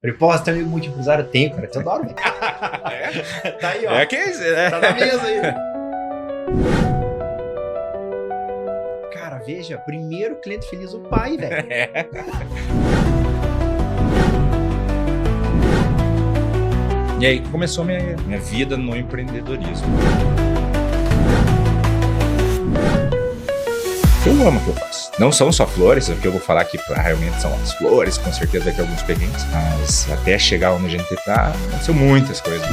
Falei, pô, você tem amigo multiempresário? Tenho, cara. Te adoro. É? Tá aí, ó. É que é. Tá na mesa aí. Cara, veja, primeiro cliente feliz, o pai, velho. E aí começou minha vida no empreendedorismo. Eu amo o que eu faço. Não são só flores, o que eu vou falar aqui realmente são as flores, com certeza vai ter alguns perrengues, mas até chegar onde a gente está, aconteceu muitas coisas.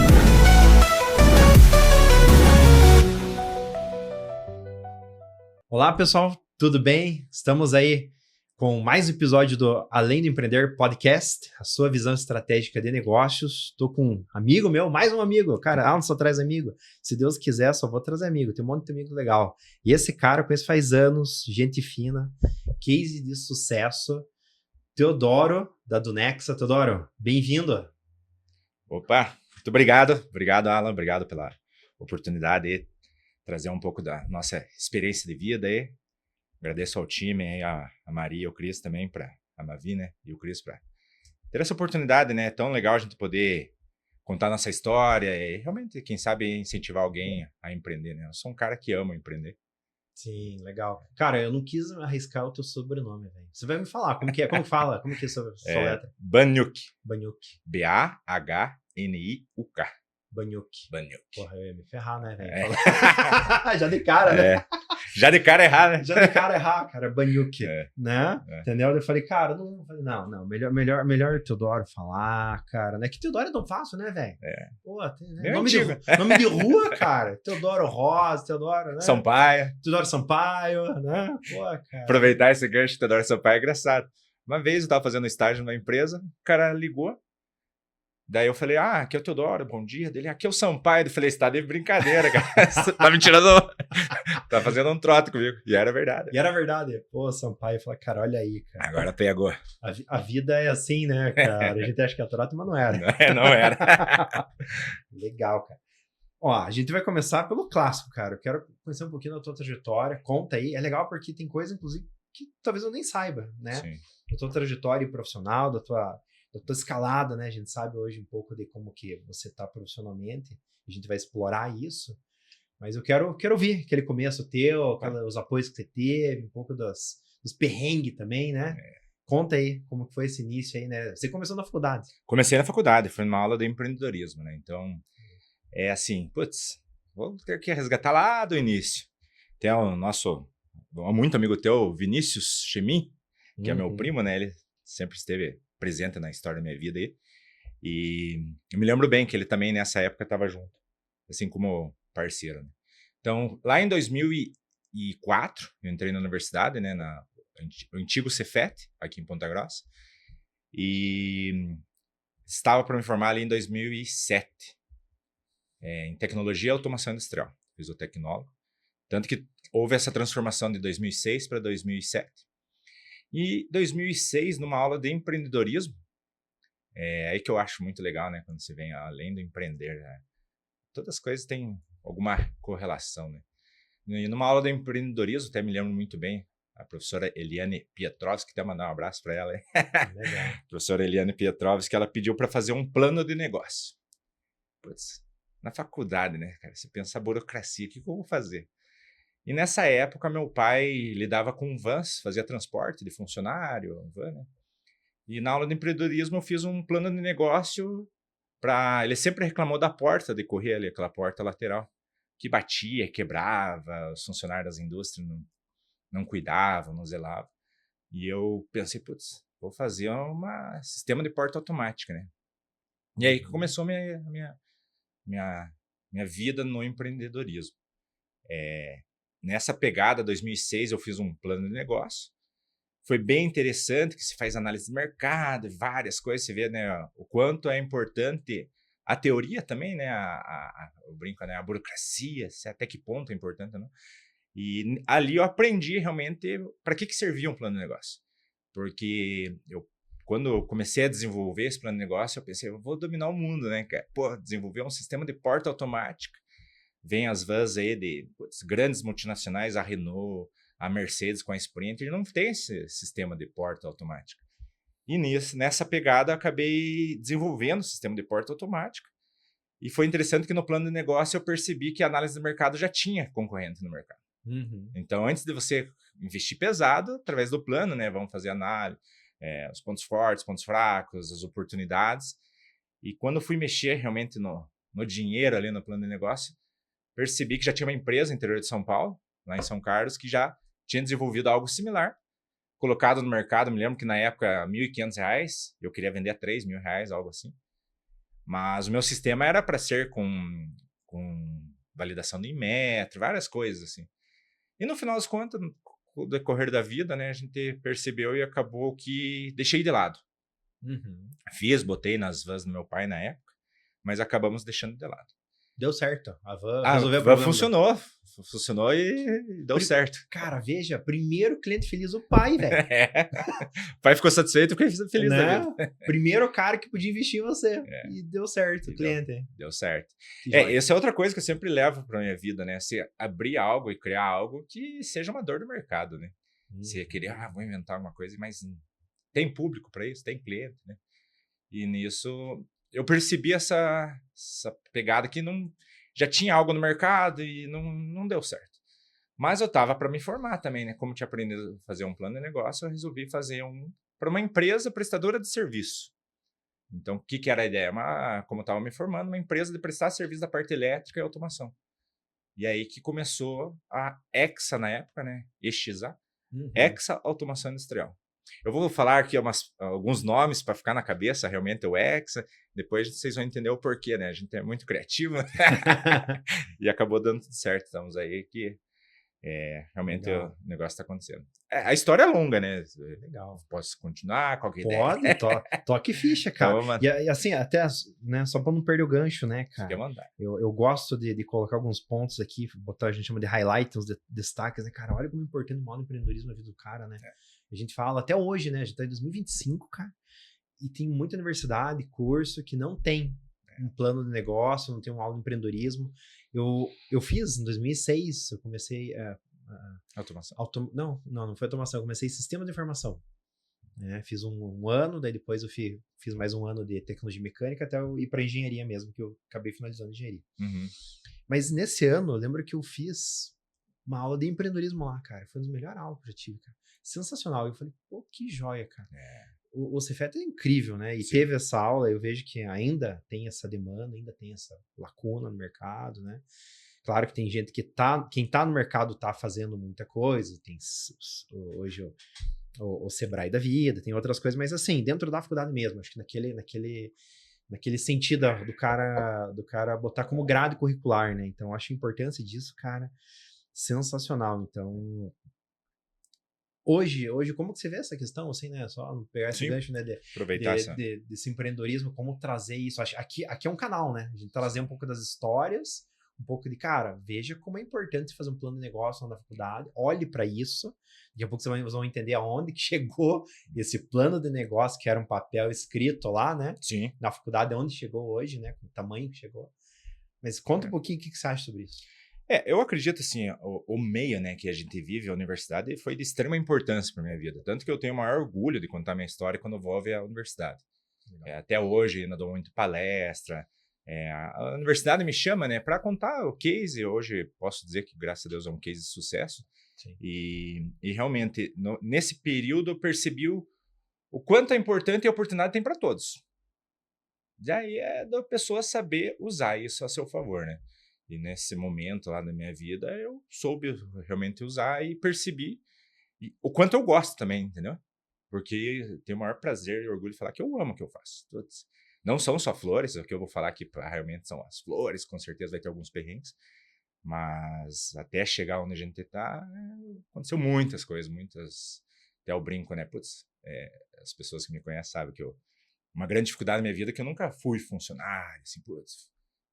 Olá, pessoal, tudo bem? Estamos aí com mais um episódio do Além do Empreender Podcast, a sua visão estratégica de negócios. Estou com um amigo meu, mais um amigo. Cara, não só traz amigo. Se Deus quiser, só vou trazer amigo. Tem um monte de amigo legal. E esse cara eu conheço faz anos, gente fina, case de sucesso, Teodoro, da Dunexa. Teodoro, bem-vindo. Opa, muito obrigado. Obrigado, Alan. Obrigado pela oportunidade de trazer um pouco da nossa experiência de vida aí. Agradeço ao time, a Maria e o Cris também, a Mavi, né, e o Cris, para ter essa oportunidade, né? É tão legal a gente poder contar nossa história e realmente, quem sabe, incentivar alguém a empreender, né? Eu sou um cara que ama empreender. Sim, legal. Cara, eu não quis arriscar o teu sobrenome, velho. Você vai me falar, como que é? Como fala? Como que é sua letra? Banyuk. Banyuk. B-A-H-N-I-U-K. Banyuk. Banyuk. Porra, eu ia me ferrar, né, velho? É. Já de cara, né? Já de cara errar, né? Já de cara errar, cara, Banyuk, né? É. Entendeu? Eu falei, cara, não, melhor Teodoro falar, cara, né? Que Teodoro é tão fácil, né, velho? É. Pô, né? Meu antigo. Nome de rua, cara. Teodoro Rosa, Teodoro, né? Sampaio. Teodoro Sampaio, né? Pô, cara. Aproveitar esse gancho de Teodoro Sampaio é engraçado. Uma vez eu estava fazendo estágio numa empresa, o cara ligou. Daí eu falei, aqui é o Teodoro, bom dia. Dele, aqui é o Sampaio. Eu falei, você tá de brincadeira, cara. Você tá me tirando. Tá fazendo um trote comigo. E era verdade. Pô, Sampaio, eu falei, cara, olha aí, cara. Agora pegou. A vida é assim, né, cara? A gente acha que é trote, mas não era. Não era. Legal, cara. Ó, a gente vai começar pelo clássico, cara. Eu quero conhecer um pouquinho da tua trajetória. Conta aí. É legal porque tem coisa, inclusive, que talvez eu nem saiba, né? Sim. Da tua trajetória profissional, da tua escalada, né? A gente sabe hoje um pouco de como que você está profissionalmente. A gente vai explorar isso. Mas eu quero ouvir aquele começo teu, os apoios que você teve, um pouco dos perrengues também, né? Conta aí como foi esse início aí, né? Você começou na faculdade. Comecei na faculdade, foi numa aula de empreendedorismo, né? Então, é assim, vou ter que resgatar lá do início. Tem o nosso, muito amigo teu, Vinícius Chemin, que é meu primo, né? Ele sempre esteve presente na história da minha vida aí. E eu me lembro bem que ele também nessa época estava junto, assim como parceiro, né? Então, lá em 2004, eu entrei na universidade, né, no antigo Cefet, aqui em Ponta Grossa, e estava para me formar ali em 2007, em tecnologia e automação industrial. Fiz o tecnólogo, tanto que houve essa transformação de 2006 para 2007. E 2006, numa aula de empreendedorismo, aí que eu acho muito legal, né? Quando você vem além do empreender, né? Todas as coisas têm alguma correlação, né? E numa aula de empreendedorismo, até me lembro muito bem, a professora Eliane Pietrovski, até mandar um abraço para ela, hein? Legal. Professora Eliane Pietrovski, ela pediu para fazer um plano de negócio. Putz, na faculdade, né, cara? Você pensa a burocracia, o que eu vou fazer? E nessa época, meu pai lidava com vans, fazia transporte de funcionário, van, né? E na aula de empreendedorismo eu fiz um plano de negócio para... Ele sempre reclamou da porta de correr ali, aquela porta lateral, que batia, quebrava, os funcionários das indústrias não cuidavam, não zelavam. E eu pensei, putz, vou fazer um sistema de porta automática, né? E aí que começou minha vida no empreendedorismo. Nessa pegada, 2006, eu fiz um plano de negócio. Foi bem interessante, que se faz análise de mercado, várias coisas, você vê, né, o quanto é importante a teoria também, né, eu brinco, né, a burocracia, até que ponto é importante, né? E ali eu aprendi realmente para que servia um plano de negócio. Porque quando eu comecei a desenvolver esse plano de negócio, eu pensei, eu vou dominar o mundo, né, cara? Pô, desenvolver um sistema de porta automática. Vem as vans aí de grandes multinacionais, a Renault, a Mercedes com a Sprinter, não tem esse sistema de porta automática. E nessa pegada, eu acabei desenvolvendo o sistema de porta automática. E foi interessante que no plano de negócio eu percebi que a análise do mercado já tinha concorrente no mercado. Então, antes de você investir pesado, através do plano, né, vamos fazer análise, os pontos fortes, pontos fracos, as oportunidades. E quando eu fui mexer realmente no dinheiro ali no plano de negócio, percebi que já tinha uma empresa no interior de São Paulo, lá em São Carlos, que já tinha desenvolvido algo similar, colocado no mercado. Me lembro que na época R$1.500, eu queria vender a R$3.000, algo assim. Mas o meu sistema era para ser com validação do Inmetro, várias coisas assim. E no final das contas, no decorrer da vida, né, a gente percebeu e acabou que deixei de lado. Botei nas vans do meu pai na época, mas acabamos deixando de lado. Deu certo. A van resolveu o problema. Funcionou e deu certo. Cara, veja, primeiro cliente feliz, o pai, velho. O pai ficou satisfeito porque feliz da vida. Primeiro cara que podia investir em você. E deu certo, o cliente. Deu certo. Essa é outra coisa que eu sempre levo pra minha vida, né? Você abrir algo e criar algo que seja uma dor do mercado, né? Você querer, vou inventar alguma coisa, mas tem público para isso, tem cliente, né? E nisso eu percebi essa pegada que já tinha algo no mercado e não deu certo. Mas eu estava para me formar também, né? Como tinha aprendido a fazer um plano de negócio, eu resolvi fazer para uma empresa prestadora de serviço. Então, o que era a ideia? Como eu estava me formando, uma empresa de prestar serviço da parte elétrica e automação. E aí que começou a Hexa na época, né? EXA, Hexa Automação Industrial. Eu vou falar aqui alguns nomes para ficar na cabeça, realmente o Hexa, depois vocês vão entender o porquê, né? A gente é muito criativo e acabou dando tudo certo. Estamos aí que realmente o negócio está acontecendo. A história é longa, né? Legal. Posso continuar? Qualquer ideia? Pode, toque ficha, cara. E assim, até, né, só para não perder o gancho, né, cara? Fique à vontade. Eu gosto de colocar alguns pontos aqui, a gente chama de highlights, uns destaques, né, cara? Olha como é importante o empreendedorismo na vida do cara, né? A gente fala até hoje, né? A gente tá em 2025, cara, e tem muita universidade, curso que não tem um plano de negócio, não tem uma aula de empreendedorismo. Eu fiz em 2006, eu comecei automação. Não foi automação, eu comecei sistema de informação. Fiz um ano, daí depois eu fiz mais um ano de tecnologia mecânica até eu ir para engenharia mesmo, que eu acabei finalizando engenharia. Mas nesse ano, eu lembro que eu fiz uma aula de empreendedorismo lá, cara. Foi uma das melhores aulas que eu já tive, cara. Sensacional. Eu falei, pô, que joia, cara. O Cefet é incrível, né? E teve essa aula, eu vejo que ainda tem essa demanda, ainda tem essa lacuna no mercado, né? Claro que tem gente quem tá no mercado tá fazendo muita coisa, tem hoje o Sebrae da vida, tem outras coisas, mas assim, dentro da faculdade mesmo, acho que naquele sentido do cara botar como grade curricular, né? Então, acho a importância disso, cara, sensacional. Então, hoje, como que você vê essa questão, assim, né? Só pegar esse gancho, né? Desse empreendedorismo, como trazer isso. Aqui é um canal, né? A gente trazer um pouco das histórias, um pouco de, cara, veja como é importante fazer um plano de negócio na faculdade, olhe para isso. Daqui a pouco vocês vão entender aonde que chegou esse plano de negócio, que era um papel escrito lá, né? Sim. Na faculdade, onde chegou hoje, né? Com o tamanho que chegou. Mas conta um pouquinho o que você acha sobre isso. Eu acredito, assim, o meio, né, que a gente vive, a universidade, foi de extrema importância para minha vida. Tanto que eu tenho o maior orgulho de contar minha história quando eu vou ver a universidade. Até hoje, ainda dou muito palestra. A universidade me chama, né, para contar o case. Hoje, posso dizer que, graças a Deus, é um case de sucesso. E realmente, nesse período, eu percebi o quanto é importante e a oportunidade tem para todos. Daí é da pessoa saber usar isso a seu favor, né? E nesse momento lá da minha vida, eu soube realmente usar e percebi o quanto eu gosto também, entendeu? Porque tenho o maior prazer e orgulho de falar que eu amo o que eu faço. Não são só flores, o que eu vou falar aqui realmente são as flores, com certeza vai ter alguns perrengues, mas até chegar onde a gente tá, aconteceu muitas coisas, até eu brinco, né? As pessoas que me conhecem sabem que uma grande dificuldade na minha vida é que eu nunca fui funcionário, assim,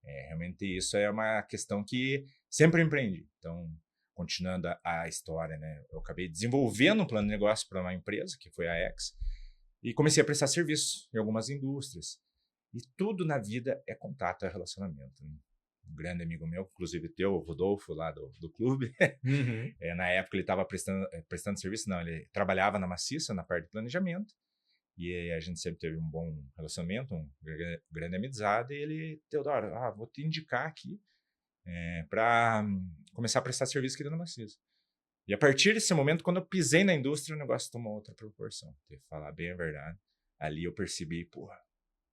realmente isso é uma questão que sempre empreendi. Então, continuando a história, né? Eu acabei desenvolvendo um plano de negócio para uma empresa, que foi a Hexa, e comecei a prestar serviço em algumas indústrias. E tudo na vida é contato, é relacionamento. Né? Um grande amigo meu, inclusive teu, o Rodolfo, lá do clube, na época ele estava prestando serviço, não, ele trabalhava na Maciça, na parte de planejamento, E aí a gente sempre teve um bom relacionamento, grande amizade, e ele, Teodoro, vou te indicar aqui para começar a prestar serviço aqui dentro da Macizo. E a partir desse momento, quando eu pisei na indústria, o negócio tomou outra proporção. Tenho que falar bem a verdade. Ali eu percebi, porra,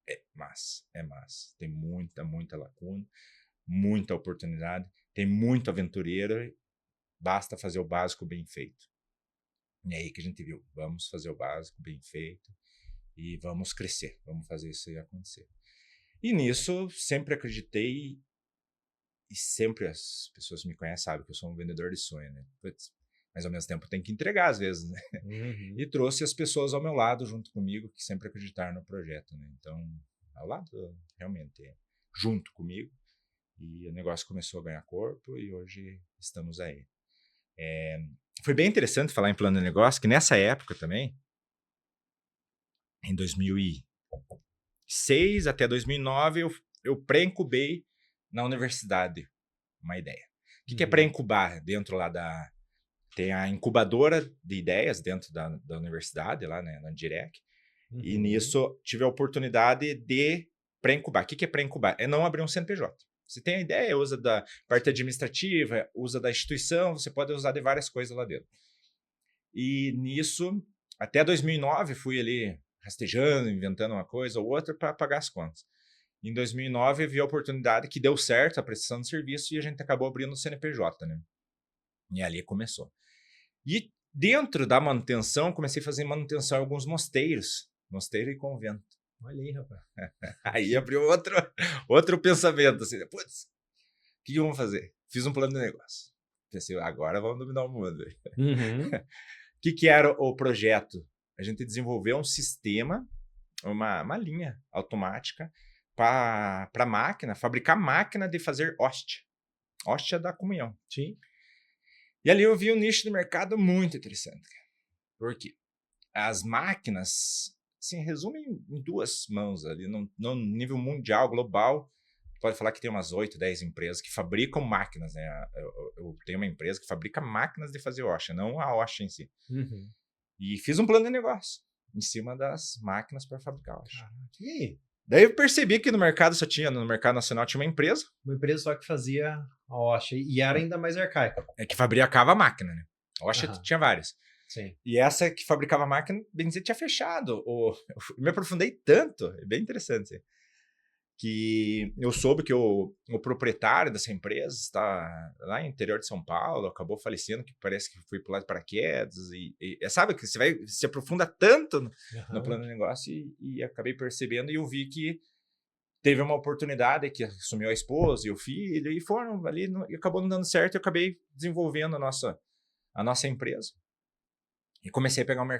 é massa. Tem muita lacuna, muita oportunidade, tem muito aventureiro, basta fazer o básico bem feito. E aí que a gente viu, vamos fazer o básico bem feito e vamos crescer, vamos fazer isso aí acontecer. E nisso, sempre acreditei, e sempre as pessoas que me conhecem sabem que eu sou um vendedor de sonho, né? Putz, mas ao mesmo tempo tem que entregar às vezes, né? Uhum. E trouxe as pessoas ao meu lado junto comigo, que sempre acreditaram no projeto, né? Então, ao lado, realmente, junto comigo, e o negócio começou a ganhar corpo e hoje estamos aí. Foi bem interessante falar em plano de negócio, que nessa época também, em 2006 até 2009, eu pré-incubei na universidade uma ideia. O que é pré-incubar? Dentro lá tem a incubadora de ideias dentro da universidade, lá, né, na Direc. E nisso tive a oportunidade de pré-incubar. O que é pré-incubar? É não abrir um CNPJ. Você tem a ideia, usa da parte administrativa, usa da instituição, você pode usar de várias coisas lá dentro. E nisso, até 2009, fui ali rastejando, inventando uma coisa ou outra para pagar as contas. Em 2009, eu vi a oportunidade que deu certo a prestação de serviço e a gente acabou abrindo o CNPJ, né? E ali começou. E dentro da manutenção, comecei a fazer manutenção em alguns mosteiros, mosteiro e convento. Olha aí, rapaz. Aí abriu outro pensamento, assim, putz, o que vamos fazer? Fiz um plano de negócio. Pensei, agora vamos dominar o mundo. O que era o projeto? A gente desenvolveu um sistema, uma linha automática para máquina, fabricar máquina de fazer hóstia. Hóstia da comunhão. Sim. E ali eu vi um nicho de mercado muito interessante. Por quê? As máquinas, assim, resumem em duas mãos ali, no nível mundial, global, pode falar que tem umas 8, 10 empresas que fabricam máquinas, né? Eu tenho uma empresa que fabrica máquinas de fazer hóstia, não a hóstia em si. E fiz um plano de negócio em cima das máquinas para fabricar hóstia. E aí? Daí eu percebi que no mercado no mercado nacional tinha uma empresa. Uma empresa só que fazia a hóstia e era ainda mais arcaica. Que fabricava a máquina, né? A hóstia tinha várias. Sim. E essa que fabricava a máquina, bem dizer, tinha fechado. Eu me aprofundei tanto, é bem interessante, que eu soube que o proprietário dessa empresa está lá no interior de São Paulo, acabou falecendo, que parece que foi pular de paraquedas. E sabe que você se aprofunda tanto no plano de negócio e acabei percebendo e eu vi que teve uma oportunidade que assumiu a esposa e o filho e foram ali e acabou não dando certo e eu acabei desenvolvendo a nossa empresa. E comecei a pegar uma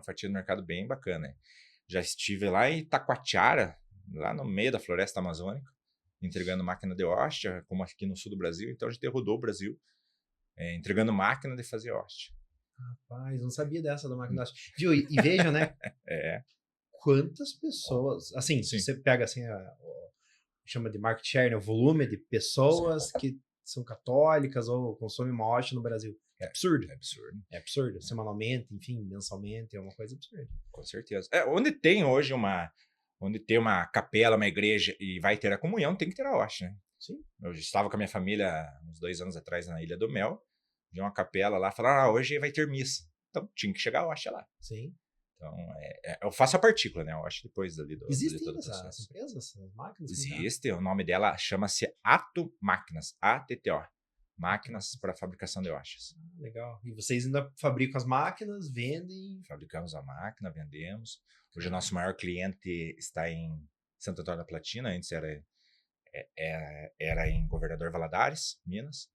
fatia do mercado bem bacana. Já estive lá em Taquatiara, lá no meio da floresta amazônica, entregando máquina de hóstia, como aqui no sul do Brasil. Então a gente rodou o Brasil, entregando máquina de fazer hóstia. Rapaz, não sabia dessa da máquina de hóstia. Viu? E veja, né? Quantas pessoas... Assim, se você pega assim, chama de market share, né? O volume de pessoas que são católicas ou consomem uma hóstia no Brasil. É absurdo. É absurdo. Semanalmente, enfim, mensalmente, é uma coisa absurda. Com certeza. Onde tem hoje onde tem uma capela, uma igreja e vai ter a comunhão, tem que ter a hóstia, né? Sim. Eu estava com a minha família uns 2 anos atrás na Ilha do Mel, vi uma capela lá, falaram, hoje vai ter missa. Então tinha que chegar a hóstia lá. Sim. Então, eu faço a partícula, né? Eu acho depois dali do Existem todo o essas processo. empresas, essas máquinas? Existe, o nome dela chama-se Ato Máquinas, ATTO. Máquinas para fabricação de hóstias. Legal. E vocês ainda fabricam as máquinas, vendem? Fabricamos a máquina, vendemos. Hoje o nosso maior cliente está em Santo Antônio da Platina, antes era em Governador Valadares, Minas.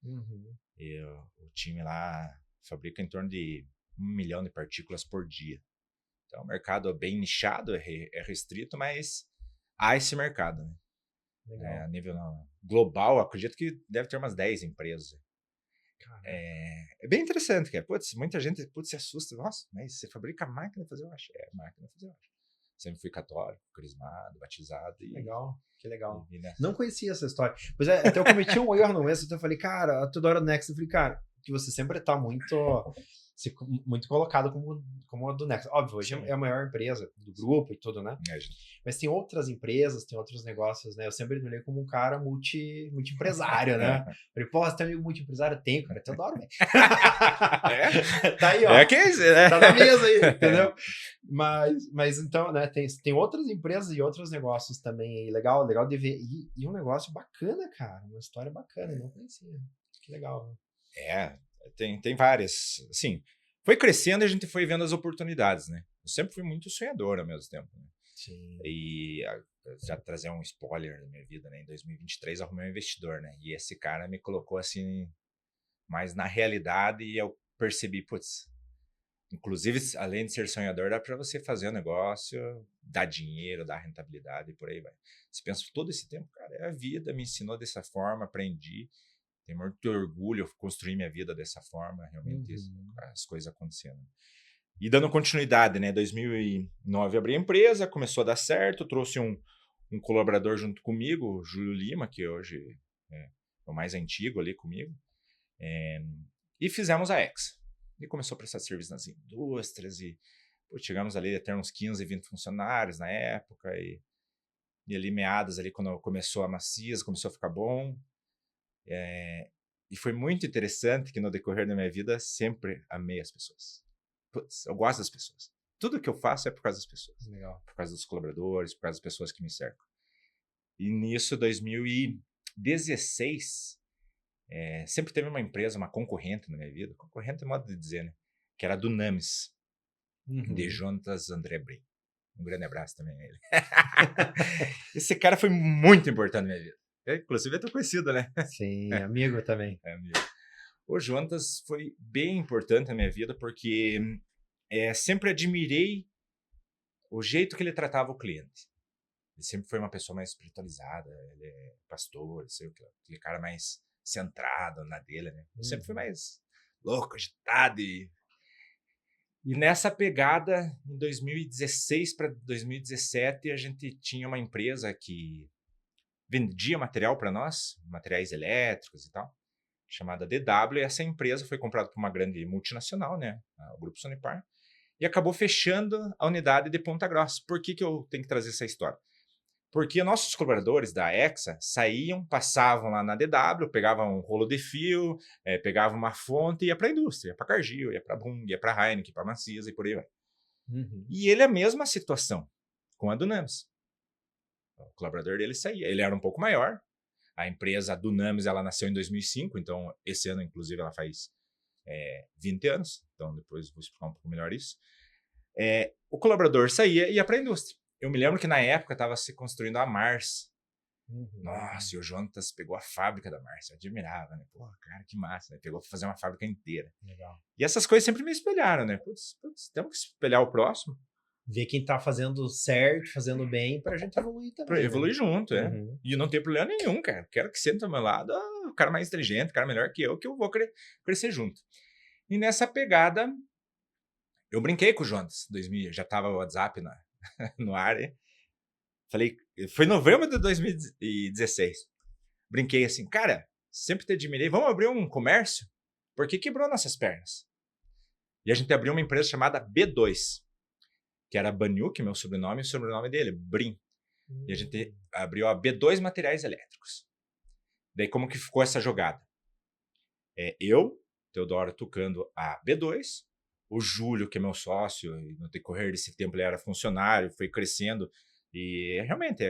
E o time lá fabrica em torno de 1 milhão de partículas por dia. Então, o mercado é bem nichado, é restrito, mas há esse mercado, né? A nível global, acredito que deve ter umas 10 empresas. É bem interessante, cara. Muita gente se assusta. Nossa, mas você fabrica máquina de fazer hóstia? Máquina de fazer hóstia. Sempre fui católico, crismado, batizado. Que legal. Não conhecia essa história. Pois até eu cometi um erro no mês, então eu falei, cara, toda hora no Next, eu falei, cara, que você sempre tá muito... muito colocado como a do Next. Óbvio, hoje Sim. é a maior empresa do grupo e tudo, né? É, Mas tem outras empresas, tem outros negócios, né? Eu sempre me olhei como um cara multi-empresário, né? Falei, pô, você tem amigo multi-empresário? Tenho, cara. Eu adoro, velho. Tá aí, ó. É que né? Tá na mesa aí, entendeu? Mas então, né? Tem outras empresas e outros negócios também aí. Legal de ver. E um negócio bacana, cara. Uma história bacana. Eu não conhecia. Que legal, né? Tem várias. Assim, foi crescendo e a gente foi vendo as oportunidades, né? Eu sempre fui muito sonhador ao mesmo tempo, né? Sim. E já trazer um spoiler da minha vida, né? Em 2023 arrumei um investidor, né? E esse cara me colocou assim, mais na realidade e eu percebi, putz, inclusive, além de ser sonhador, dá para você fazer um negócio, dar dinheiro, dar rentabilidade e por aí vai. Você pensa, todo esse tempo, cara, é a vida, me ensinou dessa forma, aprendi. Tenho muito orgulho de construir minha vida dessa forma, realmente as coisas acontecendo. E dando continuidade, né? 2009 abri a empresa, começou a dar certo, trouxe um colaborador junto comigo, o Júlio Lima, que hoje é o mais antigo ali comigo, e fizemos a Hexa. E começou a prestar serviço nas indústrias e chegamos ali a ter uns 15, 20 funcionários na época e ali meados ali quando começou a Macias, começou a ficar bom. E foi muito interessante que no decorrer da minha vida sempre amei as pessoas. Putz, eu gosto das pessoas. Tudo que eu faço é por causa das pessoas. Legal. Por causa dos colaboradores, por causa das pessoas que me cercam. E nisso, 2016, sempre teve uma empresa, uma concorrente na minha vida. Concorrente é modo de dizer, né? Que era a Dunamis, de Jonatas André Brim. Um grande abraço também a ele. Esse cara foi muito importante na minha vida. Inclusive, é tão conhecido, né? Sim, amigo também. Amigo. O Jonatas foi bem importante na minha vida porque sempre admirei o jeito que ele tratava o cliente. Ele sempre foi uma pessoa mais espiritualizada, ele é pastor, aquele cara mais centrado na dele, né? Eu sempre fui mais louco, agitado e nessa pegada, em 2016 para 2017, a gente tinha uma empresa que vendia material para nós, materiais elétricos e tal, chamada DW, e essa empresa foi comprada por uma grande multinacional, né, o Grupo Sonepar, e acabou fechando a unidade de Ponta Grossa. Por que eu tenho que trazer essa história? Porque nossos colaboradores da Hexa saíam, passavam lá na DW, pegavam um rolo de fio, pegavam uma fonte e ia para a indústria, ia para a Cargill, ia para a Bung, ia para a Heineken, para a Macias e por aí vai. E ele é a mesma situação com a Dunamis. O colaborador dele saía, ele era um pouco maior. A empresa Dunamis, ela nasceu em 2005, então esse ano, inclusive, ela faz 20 anos. Então depois vou explicar um pouco melhor isso. O colaborador saía e ia para a indústria. Eu me lembro que na época estava se construindo a Mars. Nossa, e o Jonatas pegou a fábrica da Mars. Eu admirava, né? Pô, cara, que massa, né? Pegou para fazer uma fábrica inteira. Legal. E essas coisas sempre me espelharam, né? Putz, temos que espelhar o próximo. Ver quem tá fazendo certo, fazendo bem, pra gente evoluir também. Pra evoluir né? junto, E não tem problema nenhum, cara. Quero que sente ao meu lado o cara mais inteligente, o cara melhor que eu vou crescer junto. E nessa pegada, eu brinquei com o Jonas. 2000, já tava o WhatsApp no ar. Falei, foi em novembro de 2016. Brinquei assim, cara, sempre te admirei. Vamos abrir um comércio? Porque quebrou nossas pernas. E a gente abriu uma empresa chamada B2, que era Baniuk, meu sobrenome, e o sobrenome dele, Brim. E a gente abriu a B2 Materiais Elétricos. Daí como que ficou essa jogada? Eu, Teodoro, tocando a B2, o Júlio, que é meu sócio, e no decorrer desse tempo ele era funcionário, foi crescendo. E realmente,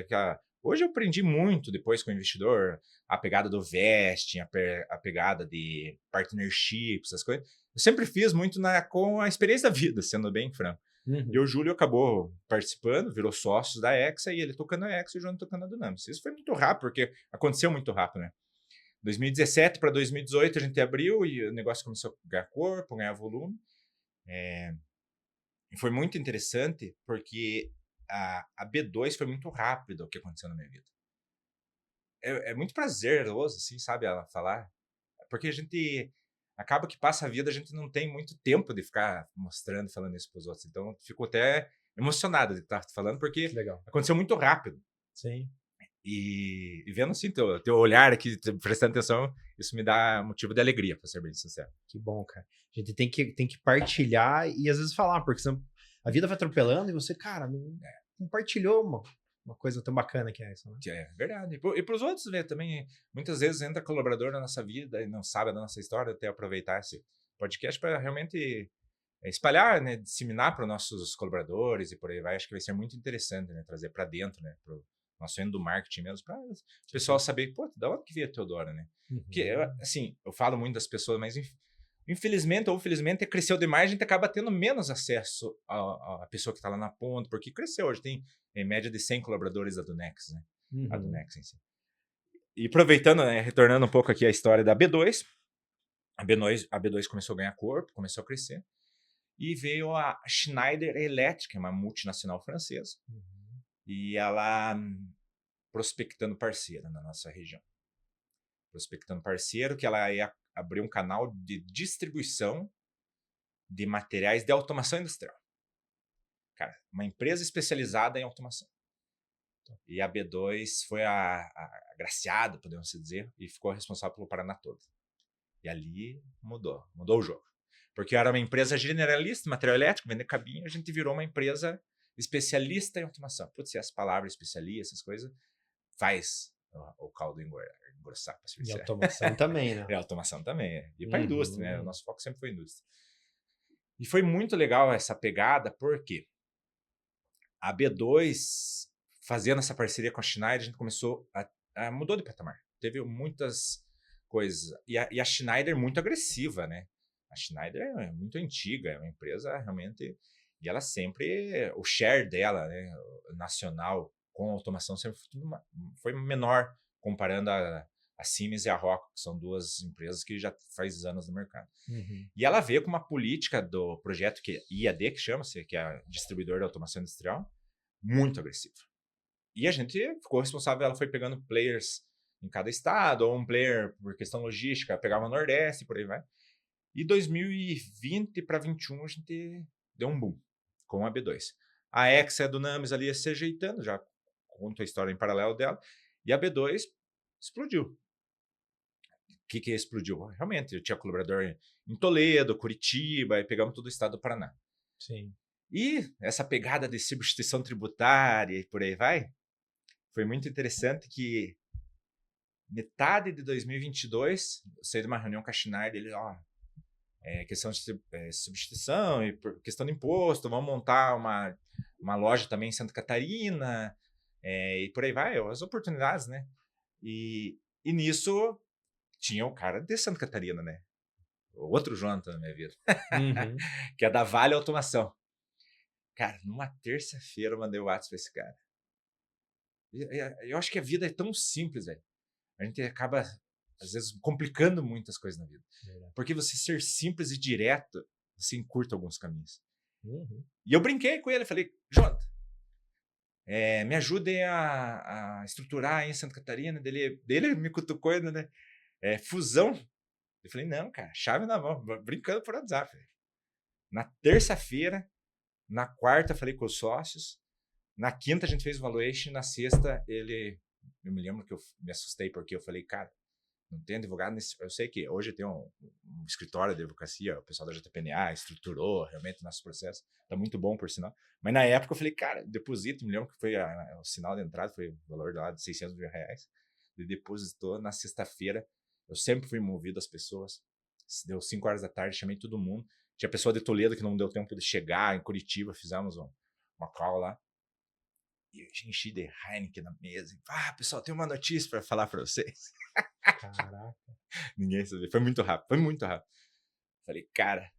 hoje eu aprendi muito depois com o investidor, a pegada do vesting, a pegada de partnerships, essas coisas. Eu sempre fiz muito com a experiência da vida, sendo bem franco. E o Júlio acabou participando, virou sócio da Hexa, e ele tocando a Hexa e o João tocando a Dunamis. Isso foi muito rápido, porque aconteceu muito rápido, né? 2017 para 2018 a gente abriu e o negócio começou a ganhar corpo, ganhar volume. E foi muito interessante, porque a B2 foi muito rápido o que aconteceu na minha vida. É muito prazeroso, assim, sabe, ela falar. Porque a gente acaba que passa a vida, a gente não tem muito tempo de ficar mostrando, falando isso para os outros. Então, fico até emocionado de estar falando, porque aconteceu muito rápido. Sim. E vendo assim, teu olhar aqui, prestando atenção, isso me dá motivo de alegria, para ser bem sincero. Que bom, cara. A gente tem que partilhar e às vezes falar, porque senão a vida vai atropelando e você, cara, não compartilhou uma coisa tão bacana que é essa, né? É verdade. E para os outros, né, também, muitas vezes entra colaborador na nossa vida e não sabe da nossa história, até aproveitar esse podcast para realmente espalhar, né, disseminar para os nossos colaboradores e por aí vai. Acho que vai ser muito interessante, né, trazer para dentro, né, para o nosso endo do marketing mesmo, para o pessoal saber, pô, da onde que veio a Teodora, né? Porque, assim, eu falo muito das pessoas, mas infelizmente ou felizmente cresceu demais, a gente acaba tendo menos acesso à pessoa que está lá na ponta, porque cresceu. Hoje tem em média de 100 colaboradores da Dunex, né? A Dunex em si. E aproveitando, né, retornando um pouco aqui a história da B2, a B2 começou a ganhar corpo, começou a crescer, e veio a Schneider Electric, uma multinacional francesa, e ela prospectando parceira na nossa região. Prospectando parceiro, que ela ia abrir um canal de distribuição de materiais de automação industrial. Cara, uma empresa especializada em automação. E a B2 foi agraciada, podemos dizer, e ficou responsável pelo Paraná todo. E ali mudou o jogo. Porque era uma empresa generalista, material elétrico, vender cabinho, a gente virou uma empresa especialista em automação. Putz, e as palavras especialista, essas coisas, faz o caldo engrossar, para ser E sincero. automação também, né? E a automação também, é. E para a indústria, né? O nosso foco sempre foi indústria. E foi muito legal essa pegada, porque a B2, fazendo essa parceria com a Schneider, a gente começou mudou de patamar. Teve muitas coisas. E a Schneider muito agressiva, né? A Schneider é muito antiga, é uma empresa realmente... E ela sempre... O share dela, né, nacional, com automação, sempre foi menor, comparando a Siemens e a Rockwell, que são duas empresas que já faz anos no mercado. E ela veio com uma política do projeto que IAD, que chama-se, que é a Distribuidor de Automação Industrial, muito agressiva. E a gente ficou responsável, ela foi pegando players em cada estado, ou um player por questão logística, pegava o Nordeste, por aí vai. E 2020 para 2021 a gente deu um boom com a B2. A Hexa do Names ali ia se ajeitando, já conto a história em paralelo dela, e a B2 explodiu. O que explodiu? Realmente, eu tinha colaborador em Toledo, Curitiba, e pegamos todo o estado do Paraná. Sim. E essa pegada de substituição tributária e por aí vai, foi muito interessante que metade de 2022, eu saí de uma reunião com a Schneider, ele, questão de substituição e questão de imposto, vamos montar uma loja também em Santa Catarina, e por aí vai, as oportunidades, né? E nisso tinha o cara de Santa Catarina, né? O outro Jonathan na minha vida, que é da Vale Automação. Cara, numa terça-feira eu mandei o WhatsApp pra esse cara. Eu acho que a vida é tão simples, velho. A gente acaba, às vezes, complicando muitas coisas na vida. Porque você ser simples e direto, você encurta alguns caminhos. E eu brinquei com ele, falei, Jonathan, me ajudem a estruturar aí em Santa Catarina. Dele me cutucou, né? Fusão. Eu falei, não, cara, chave na mão, brincando por WhatsApp. Véio. Na terça-feira, na quarta, falei com os sócios. Na quinta, a gente fez o valuation. Na sexta, eu me lembro que eu me assustei, porque eu falei, cara, não tem advogado nesse... Eu sei que hoje tem um escritório de advocacia, o pessoal da JPNA estruturou realmente o nosso processo. Tá muito bom, por sinal. Mas na época eu falei, cara, deposito, me lembro que foi o sinal de entrada, foi o valor lá de R$600 mil. Ele depositou na sexta-feira. Eu sempre fui movido às pessoas. Deu 5 horas da tarde, chamei todo mundo. Tinha pessoa de Toledo que não deu tempo de chegar, em Curitiba, fizemos uma call lá. E eu enchi de Heineken na mesa. Pessoal, tem uma notícia para falar para vocês. Caraca. Ninguém sabia. Foi muito rápido, foi muito rápido. Falei, cara...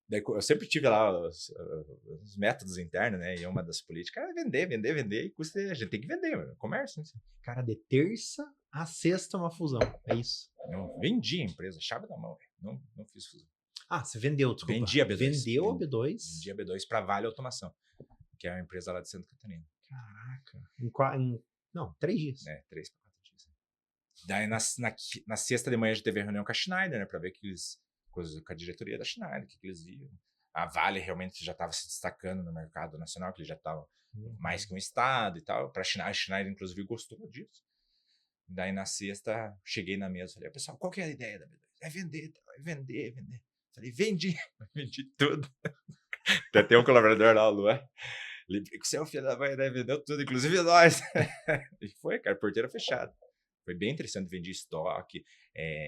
Daí, eu sempre tive lá os métodos internos, né? E uma das políticas é vender. E custa, a gente tem que vender, comércio. Né? Cara, de terça a sexta uma fusão, é isso? Não vendi a empresa, chave na mão. Não fiz fusão. Você vendeu, desculpa. Vendi a B2. Vendeu a B2? Vendi a B2 para Vale Automação, que é uma empresa lá de Santa Catarina. Caraca. Não, 3 dias. 3 para 4 dias. Daí, na sexta de manhã, a gente teve a reunião com a Schneider, né? Para ver coisas com a diretoria da Schneider, o que eles viam. A Vale realmente já estava se destacando no mercado nacional, que ele já estava mais que um estado e tal. Para a Schneider, inclusive, gostou disso. Daí na sexta, cheguei na mesa, falei, pessoal, qual que é a ideia da B2? É vender, é vender. Falei, vendi, vendi tudo. Tem um colaborador lá, o Luan. Ele que você é o filho da mãe, né? Vendeu tudo, inclusive nós. E foi, cara, porteira fechada. Foi bem interessante, vendi estoque,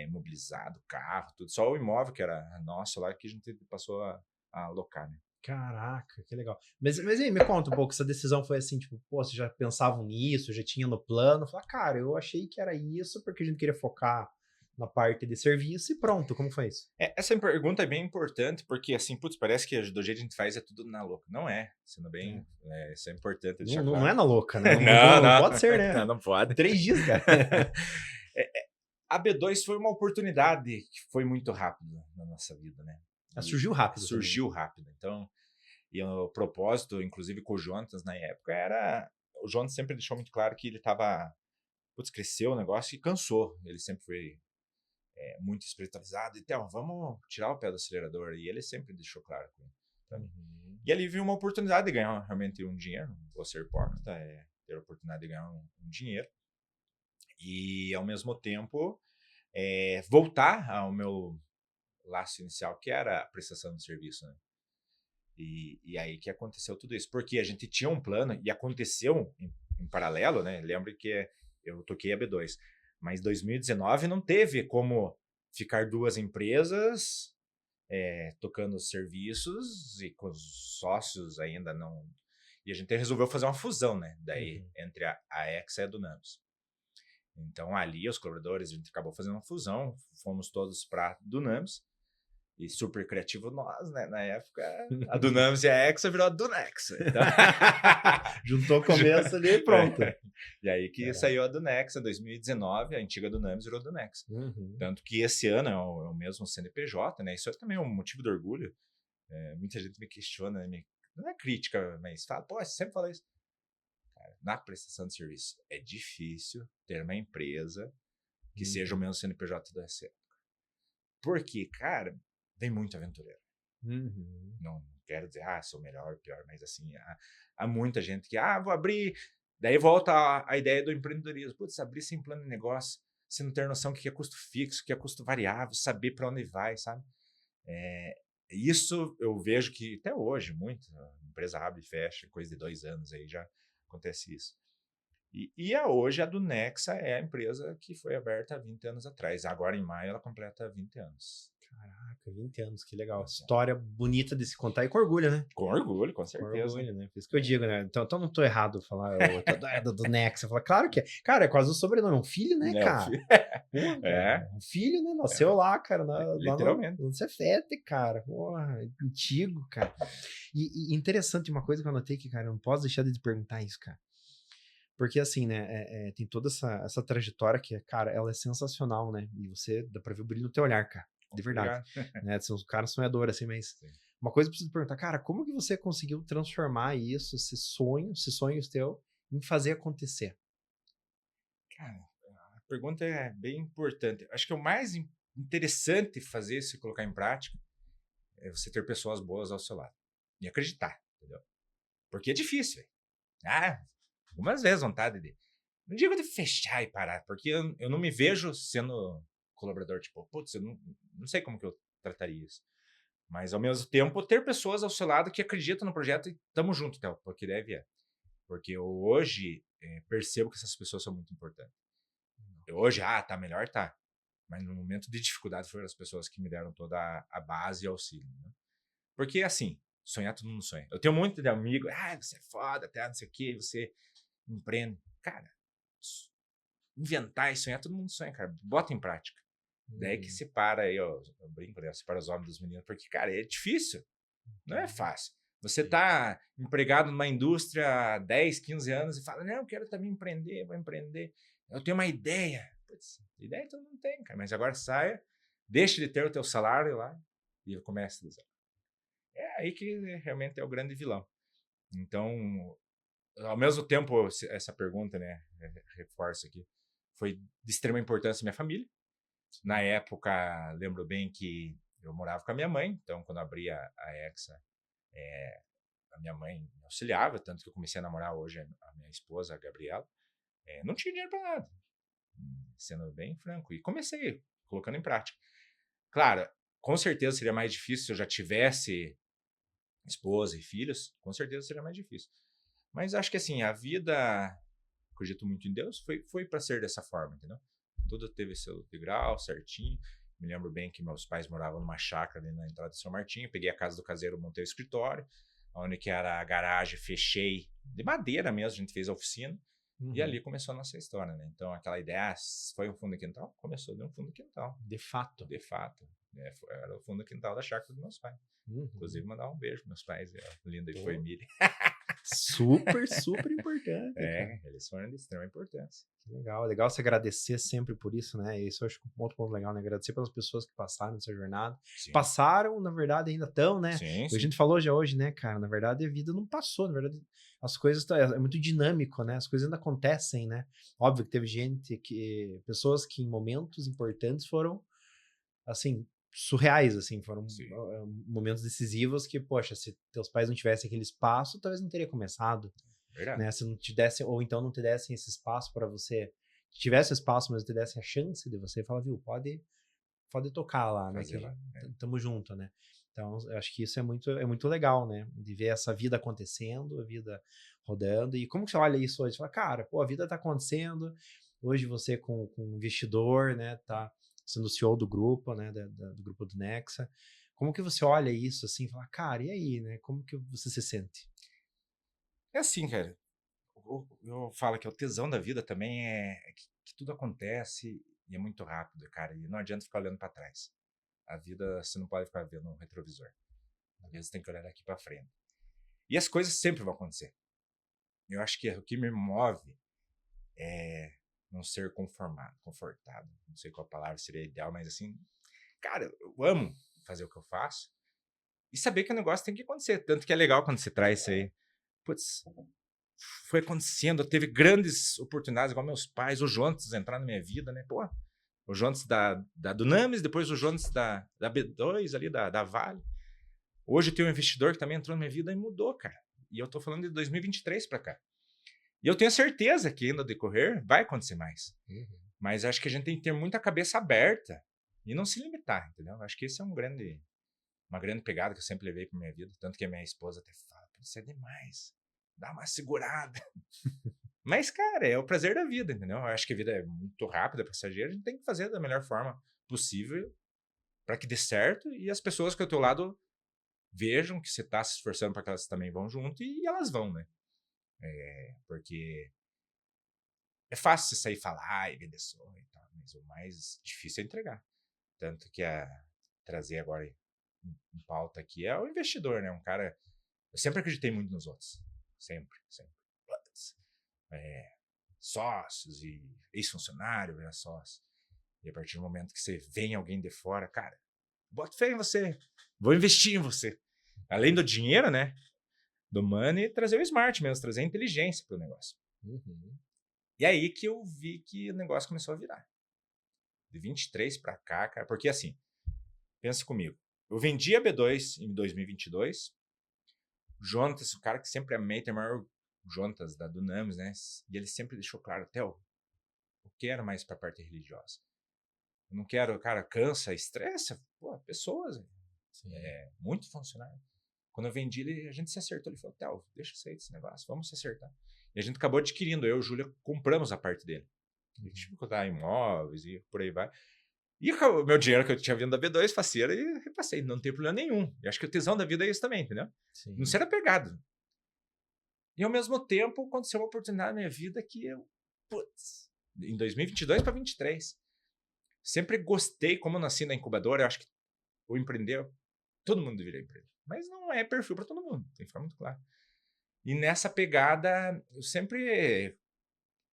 mobilizado, carro, tudo. Só o imóvel que era nosso lá que a gente passou a alocar, né? Caraca, que legal. Mas aí, me conta um pouco, essa decisão foi assim, tipo, pô, vocês já pensavam nisso, já tinha no plano? Falar, cara, eu achei que era isso porque a gente queria focar na parte de serviço e pronto, como foi isso? Essa pergunta é bem importante, porque assim, putz, parece que do jeito que a gente faz é tudo na louca. Não é, sendo bem, isso é importante deixar Não claro. é na louca, né? Não Pode ser, né? Não pode. 3 dias, cara. A B2 foi uma oportunidade que foi muito rápida na nossa vida, né? Surgiu rápido. Surgiu rápido. Então, e o propósito, inclusive com o Jonatas na época, era... O Jonatas sempre deixou muito claro que ele estava... Putz, cresceu o negócio e cansou. Ele sempre foi muito espiritualizado. Então, vamos tirar o pé do acelerador. E ele sempre deixou claro para mim. E ali viu uma oportunidade de ganhar realmente um dinheiro. Não vou ser hipócrita, ter a oportunidade de ganhar um dinheiro. E, ao mesmo tempo, voltar ao meu laço inicial, que era a prestação de serviço, né? E aí que aconteceu tudo isso. Porque a gente tinha um plano e aconteceu em paralelo, né? Lembre que eu toquei a B2. Mas 2019 não teve como ficar 2 empresas tocando serviços e com os sócios ainda não... E a gente resolveu fazer uma fusão, né? Daí, entre a Hexa e a Dunamis. Então, ali, os colaboradores, a gente acabou fazendo uma fusão, fomos todos para Dunamis, e super criativo nós, né? Na época, a Dunamis e a Hexa virou a Dunexa. Então... Juntou o começo ali e pronto. E aí que saiu a Dunexa, 2019, a antiga Dunamis virou a Dunexa. Tanto que esse ano é o mesmo CNPJ, né? Isso é também um motivo de orgulho. Muita gente me questiona, não é crítica, mas fala, pô, você sempre fala isso. Na prestação de serviço, é difícil ter uma empresa que seja o mesmo CNPJ dessa época. Porque, cara, tem muito aventureiro. Não quero dizer, sou melhor ou pior, mas assim, há muita gente que, vou abrir, daí volta a ideia do empreendedorismo. Putz, abrir sem plano de negócio, você não ter noção do que é custo fixo, o que é custo variável, saber para onde vai, sabe? Isso eu vejo que até hoje, muito, a empresa abre e fecha, coisa de 2 anos aí já acontece isso. E hoje a Dunexa é a empresa que foi aberta há 20 anos atrás. Agora, em maio, ela completa 20 anos. Caraca, 20 anos, que legal. História bonita de se contar e com orgulho, né? Com orgulho, com certeza. Com orgulho, né? Por isso que eu digo, né? Então não tô errado falar do Nexa. Falar, claro que é. Cara, é quase o sobrenome. Um filho, né, cara? Porra, cara? Um filho, né? Nasceu lá, cara. Literalmente. No Cefete, cara. Porra, antigo, cara. E interessante uma coisa que eu anotei que, cara, eu não posso deixar de te perguntar isso, cara. Porque, assim, né, tem toda essa trajetória que, cara, ela é sensacional, né? E você dá pra ver o brilho no teu olhar, cara. De verdade. Né? Você é um cara sonhador, assim, mas... Sim. Uma coisa que eu preciso perguntar, cara, como que você conseguiu transformar isso, esses sonhos teus, em fazer acontecer? Cara, a pergunta é bem importante. Acho que o mais interessante fazer, se colocar em prática, é você ter pessoas boas ao seu lado. E acreditar, entendeu? Porque é difícil, velho. Algumas vezes vontade de... Não digo de fechar e parar, porque eu não me vejo sendo colaborador, tipo, putz, eu não sei como que eu trataria isso. Mas, ao mesmo tempo, ter pessoas ao seu lado que acreditam no projeto e tamo junto, Theo, porque deve é. Porque eu hoje percebo que essas pessoas são muito importantes. Hoje, tá melhor, tá. Mas no momento de dificuldade foram as pessoas que me deram toda a base e auxílio. Né? Porque, assim, sonhar todo mundo sonha. Eu tenho muito de amigo, você é foda, até não sei o que, você empreende. Cara, inventar e sonhar, todo mundo sonha, cara. Bota em prática. Daí que separa aí, eu brinco, né? Separa os homens dos meninos, porque, cara, é difícil. Não é fácil. Você tá empregado numa indústria há 10, 15 anos e fala, não, eu quero também empreender, vou empreender. Eu tenho uma ideia. Putz, ideia todo mundo tem, cara. Mas agora saia, deixe de ter o teu salário lá e comece a usar. É aí que realmente é o grande vilão. Então, ao mesmo tempo, essa pergunta, né, reforço aqui, foi de extrema importância minha família. Na época, lembro bem que eu morava com a minha mãe, então quando eu abri a Hexa, a minha mãe me auxiliava, tanto que eu comecei a namorar hoje a minha esposa, a Gabriela, não tinha dinheiro para nada. sendo bem franco. E comecei colocando em prática. Claro, com certeza seria mais difícil se eu já tivesse esposa e filhos, com certeza seria mais difícil. Mas acho que assim, a vida, acredito muito em Deus, foi para ser dessa forma, entendeu? Tudo teve seu degrau certinho. Me lembro bem que meus pais moravam numa chácara ali na entrada de São Martinho. Peguei a casa do caseiro, montei o escritório, onde que era a garagem, fechei de madeira mesmo, a gente fez a oficina. E ali começou a nossa história, né? Então, aquela ideia, foi um fundo de quintal? Começou de um fundo de quintal. De fato. De fato. Era o fundo de quintal da chácara dos meus pais. Inclusive, mandar um beijo para meus pais. Linda e foi Emília. Super, super importante. Eles foram de extrema importância. Legal, legal você agradecer sempre por isso, né? Isso eu acho que um outro ponto legal, né? Agradecer pelas pessoas que passaram nessa jornada. Sim. Passaram, na verdade, ainda estão, né? Sim, A gente falou já hoje, né, cara? Na verdade, a vida não passou, na verdade, as coisas é muito dinâmico, né? As coisas ainda acontecem, né? Óbvio que teve pessoas que em momentos importantes foram, assim, surreais, assim, foram momentos decisivos que, poxa, se teus pais não tivessem aquele espaço, talvez não teria começado. Verdade. Né? Se não te dessem, ou então não te dessem esse espaço para você, se tivesse espaço, mas te dessem a chance de você falar, viu, pode tocar lá, né? Tamo junto, né? Então, eu acho que isso é muito legal, né? De ver essa vida acontecendo, a vida rodando. E como que você olha isso hoje? Você fala, cara, pô, a vida tá acontecendo. Hoje você com um investidor, né? Tá sendo o CEO do grupo, né? Do grupo do Nexa. Como que você olha isso assim? Fala, cara, e aí, né? Como que você se sente? É assim, cara. Eu falo que o tesão da vida também que tudo acontece e é muito rápido, cara. E não adianta ficar olhando para trás. A vida, você não pode ficar vendo um retrovisor. Às vezes tem que olhar daqui para frente. E as coisas sempre vão acontecer. Eu acho que o que me move é não ser confortado. Não sei qual palavra seria ideal, mas assim, cara, eu amo fazer o que eu faço e saber que o negócio tem que acontecer. Tanto que é legal quando você traz isso aí. Putz, foi acontecendo, teve grandes oportunidades, igual meus pais, o Jonas entrar na minha vida, né? Pô, o Jonas da Dunamis, depois o Jonas da B2 ali, da Vale. Hoje tem um investidor que também entrou na minha vida e mudou, cara. E eu tô falando de 2023 para cá. E eu tenho certeza que ainda no decorrer vai acontecer mais. Mas acho que a gente tem que ter muita cabeça aberta e não se limitar, entendeu? Acho que esse é uma grande pegada que eu sempre levei pra minha vida. Tanto que a minha esposa até fala, isso é demais. Dá uma segurada. Mas, cara, é o prazer da vida, entendeu? Eu acho que a vida é muito rápida, passageira. A gente tem que fazer da melhor forma possível para que dê certo e as pessoas que ao teu lado vejam que você tá se esforçando para que elas também vão junto e elas vão, né? Porque é fácil você sair e falar e vender sonho e tal, mas o mais difícil é entregar. Tanto que trazer agora em pauta aqui é o investidor, né? Um cara... Eu sempre acreditei muito nos outros. Sempre. Sócios e ex-funcionário, sócio. E a partir do momento que você vem alguém de fora, cara, bota fé em você, vou investir em você. Além do dinheiro, né? Do money, trazer o smart mesmo, trazer a inteligência pro negócio. E aí que eu vi que o negócio começou a virar. De 23 para cá, cara, porque assim, pensa comigo, eu vendi a B2 em 2022, Jonas, o cara que sempre amei, tem o maior Jonas da Dunamis, né? E ele sempre deixou claro, Theo, eu quero mais pra parte religiosa. Eu não quero, cara, cansa, estressa, pô, pessoas, muito funcionário. Quando eu vendi, a gente se acertou, ele falou, Theo, deixa eu sair desse negócio, vamos se acertar. E a gente acabou adquirindo, eu e o Júlio compramos a parte dele. A gente tive que botar imóveis e por aí vai. E o meu dinheiro que eu tinha vindo da B2, faceira, e repassei, não tem problema nenhum. E acho que o tesão da vida é isso também, entendeu? Sim. Não ser apegado. E ao mesmo tempo, aconteceu uma oportunidade na minha vida que eu, em 2022 para 2023, sempre gostei, como eu nasci na incubadora, eu acho que o empreender, todo mundo deveria empreender. Mas não é perfil para todo mundo, tem que ficar muito claro. E nessa pegada, eu sempre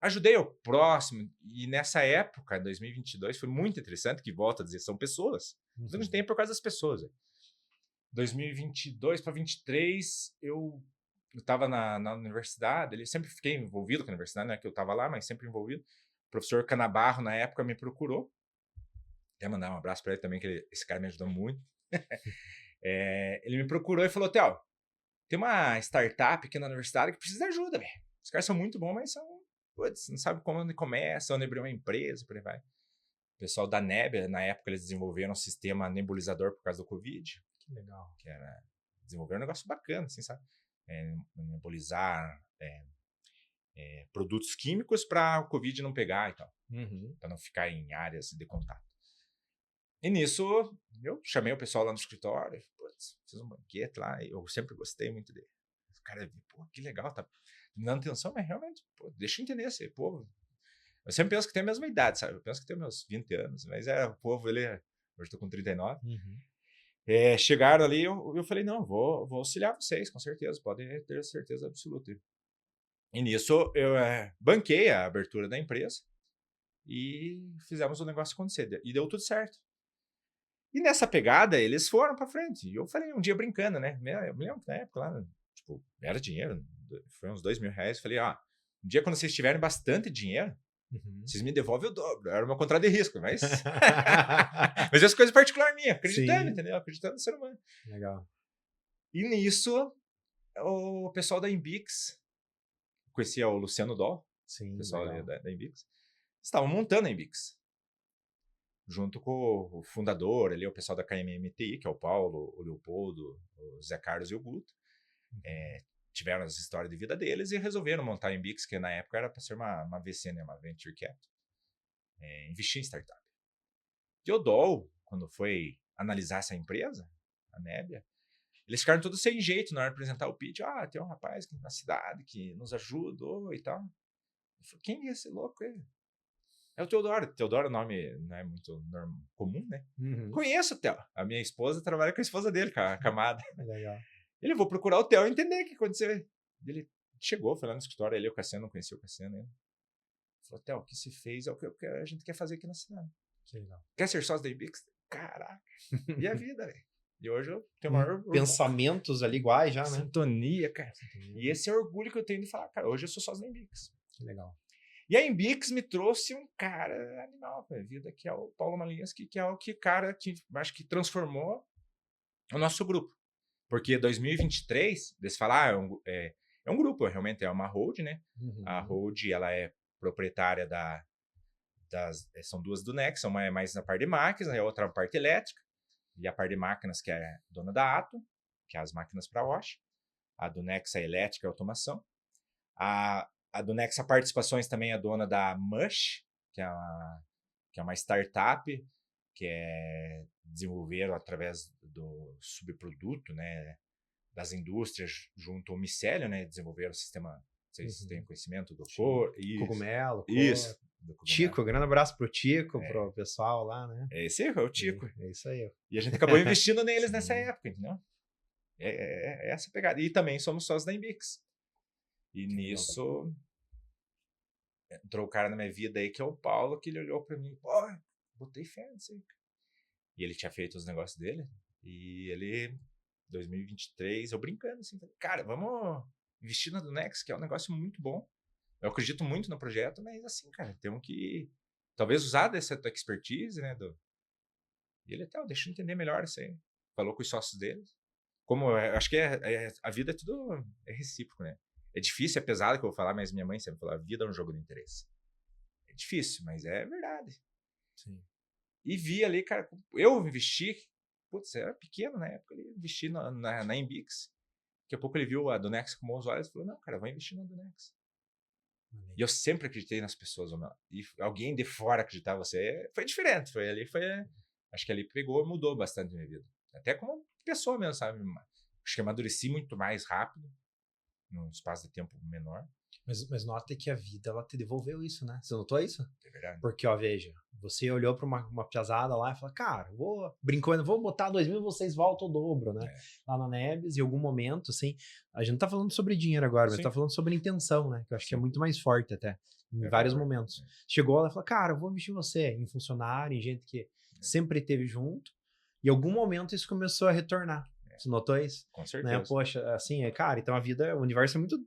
ajudei o próximo. E nessa época, 2022, foi muito interessante, que volta a dizer, são pessoas. Tudo que a gente tem é por causa das pessoas. 2022 para 2023, eu estava na universidade, ele sempre fiquei envolvido com a universidade, né, que eu estava lá, mas sempre envolvido. O professor Canabarro, na época, me procurou. Quer mandar um abraço para ele também, que esse cara me ajudou muito. Ele me procurou e falou, Theo, tem uma startup aqui na universidade que precisa de ajuda, velho. Os caras são muito bons, mas são putz, não sabe como onde começa, onde abrir uma empresa, por aí vai. O pessoal da Nebia, na época, eles desenvolveram um sistema nebulizador por causa do Covid. Que legal. Que era desenvolver um negócio bacana, assim, sabe? Nebulizar produtos químicos para o Covid não pegar e tal. Para não ficar em áreas de contato. E nisso, eu chamei o pessoal lá no escritório, putz, fiz um banquete lá, eu sempre gostei muito dele. O cara viu, pô, que legal, tá me dando atenção, mas realmente, pô, deixa eu entender esse povo. Eu sempre penso que tem a mesma idade, sabe? Eu penso que tem meus 20 anos, mas o povo, hoje eu tô com 39. Chegaram ali, eu falei, não, vou auxiliar vocês, com certeza, podem ter certeza absoluta. E nisso, eu banquei a abertura da empresa e fizemos o negócio acontecer. E deu tudo certo. E nessa pegada, eles foram pra frente. E eu falei um dia brincando, né? Eu me lembro que na época lá, tipo, era dinheiro, foi uns R$2.000. Eu falei, um dia quando vocês tiverem bastante dinheiro, vocês me devolvem o dobro. Era uma contrato de risco, mas... mas as coisas particulares minhas, acreditando, Sim. entendeu? Acreditando no ser humano. Legal. E nisso, o pessoal da Embix, conhecia o Luciano Doll, Sim, o pessoal ali legal. da Embix, estavam montando a Embix. Junto com o fundador, ali, o pessoal da KMMTI, que é o Paulo, o Leopoldo, o Zé Carlos e o Guto. Tiveram as histórias de vida deles e resolveram montar a Embix, que na época era para ser uma VC, né, uma Venture Capital. Investir em startup. E o Doll, quando foi analisar essa empresa, a Nebia, eles ficaram todos sem jeito na hora de apresentar o pitch. Tem um rapaz aqui na cidade que nos ajudou e tal. Eu falei, quem é esse louco aí? É o Teodoro. Teodoro é um nome não é muito comum, né? Conheço o Theo. A minha esposa trabalha com a esposa dele, com a Camada. Legal. Ele, vou procurar o Theo e entender o que aconteceu. Ele chegou, foi lá no escritório, ele e o Cassiano, não conhecia o Cassiano ainda. Falou, Theo, o que se fez é o que a gente quer fazer aqui na cidade. Que legal. Quer ser sócio da Embix? Caraca. E a vida, velho. E hoje eu tenho maior pensamentos ali iguais já, né? Sintonia, cara. E esse é o orgulho que eu tenho de falar, cara, hoje eu sou sócio da Embix. Que legal. E a Embix me trouxe um cara animal pra vida, que é o Paulo Malinowski, que é o cara que acho que transformou o nosso grupo. Porque 2023, eles falam, é um grupo, realmente é uma hold, né? A hold, ela é proprietária são duas do Nex, uma é mais na parte de máquinas, a outra na parte elétrica, e a parte de máquinas que é dona da Ato, que é as máquinas para Osh, a do Nex é elétrica e automação, a do Nexa Participações também é dona da Mush, que é uma startup que desenvolveram através do subproduto, né, das indústrias junto ao micélio, né, desenvolveram o sistema, vocês têm conhecimento do Cogumelo. Isso. Tico, grande abraço pro Tico, pro pessoal lá, né? Esse é o Tico. É isso aí. E a gente acabou investindo neles nessa época, entendeu? É essa pegada. E também somos sócios da Embix. E nisso entrou o cara na minha vida aí, que é o Paulo, que ele olhou pra mim, pô, botei fé nisso aí. E ele tinha feito os negócios dele, e ele, 2023, eu brincando assim, cara, vamos investir na do Nex, que é um negócio muito bom. Eu acredito muito no projeto, mas assim, cara, temos que talvez usar dessa tua expertise, né, E ele até, deixa eu entender melhor isso aí. Falou com os sócios dele. Como, acho que a vida é tudo recíproco, né? É difícil, é pesado que eu vou falar, mas minha mãe sempre falou, a vida é um jogo de interesse. É difícil, mas é verdade. Sim. E vi ali, cara, eu investi, putz, era pequeno na época, ele investi na Embix. Daqui a pouco ele viu a Donex com bons olhos e falou, não, cara, vou investir na Donex. E eu sempre acreditei nas pessoas, e alguém de fora acreditar em você, foi diferente, acho que ali pegou, mudou bastante a minha vida. Até como pessoa mesmo, sabe? Acho que amadureci muito mais rápido, num espaço de tempo menor. Mas nota que a vida, ela te devolveu isso, né? Você notou isso? É verdade. Porque, veja, você olhou pra uma piazada lá e falou, cara, vou botar 2.000, vocês voltam o dobro, né? Lá na Nebis, em algum momento, assim, a gente não tá falando sobre dinheiro agora, mas tá falando sobre intenção, né? Que eu acho que é muito mais forte até, em vários momentos. Chegou lá e falou, cara, eu vou investir em você, em funcionário, em gente que sempre esteve junto, e em algum momento isso começou a retornar. Você notou isso? Com certeza. Né? Poxa, assim, cara, então o universo é muito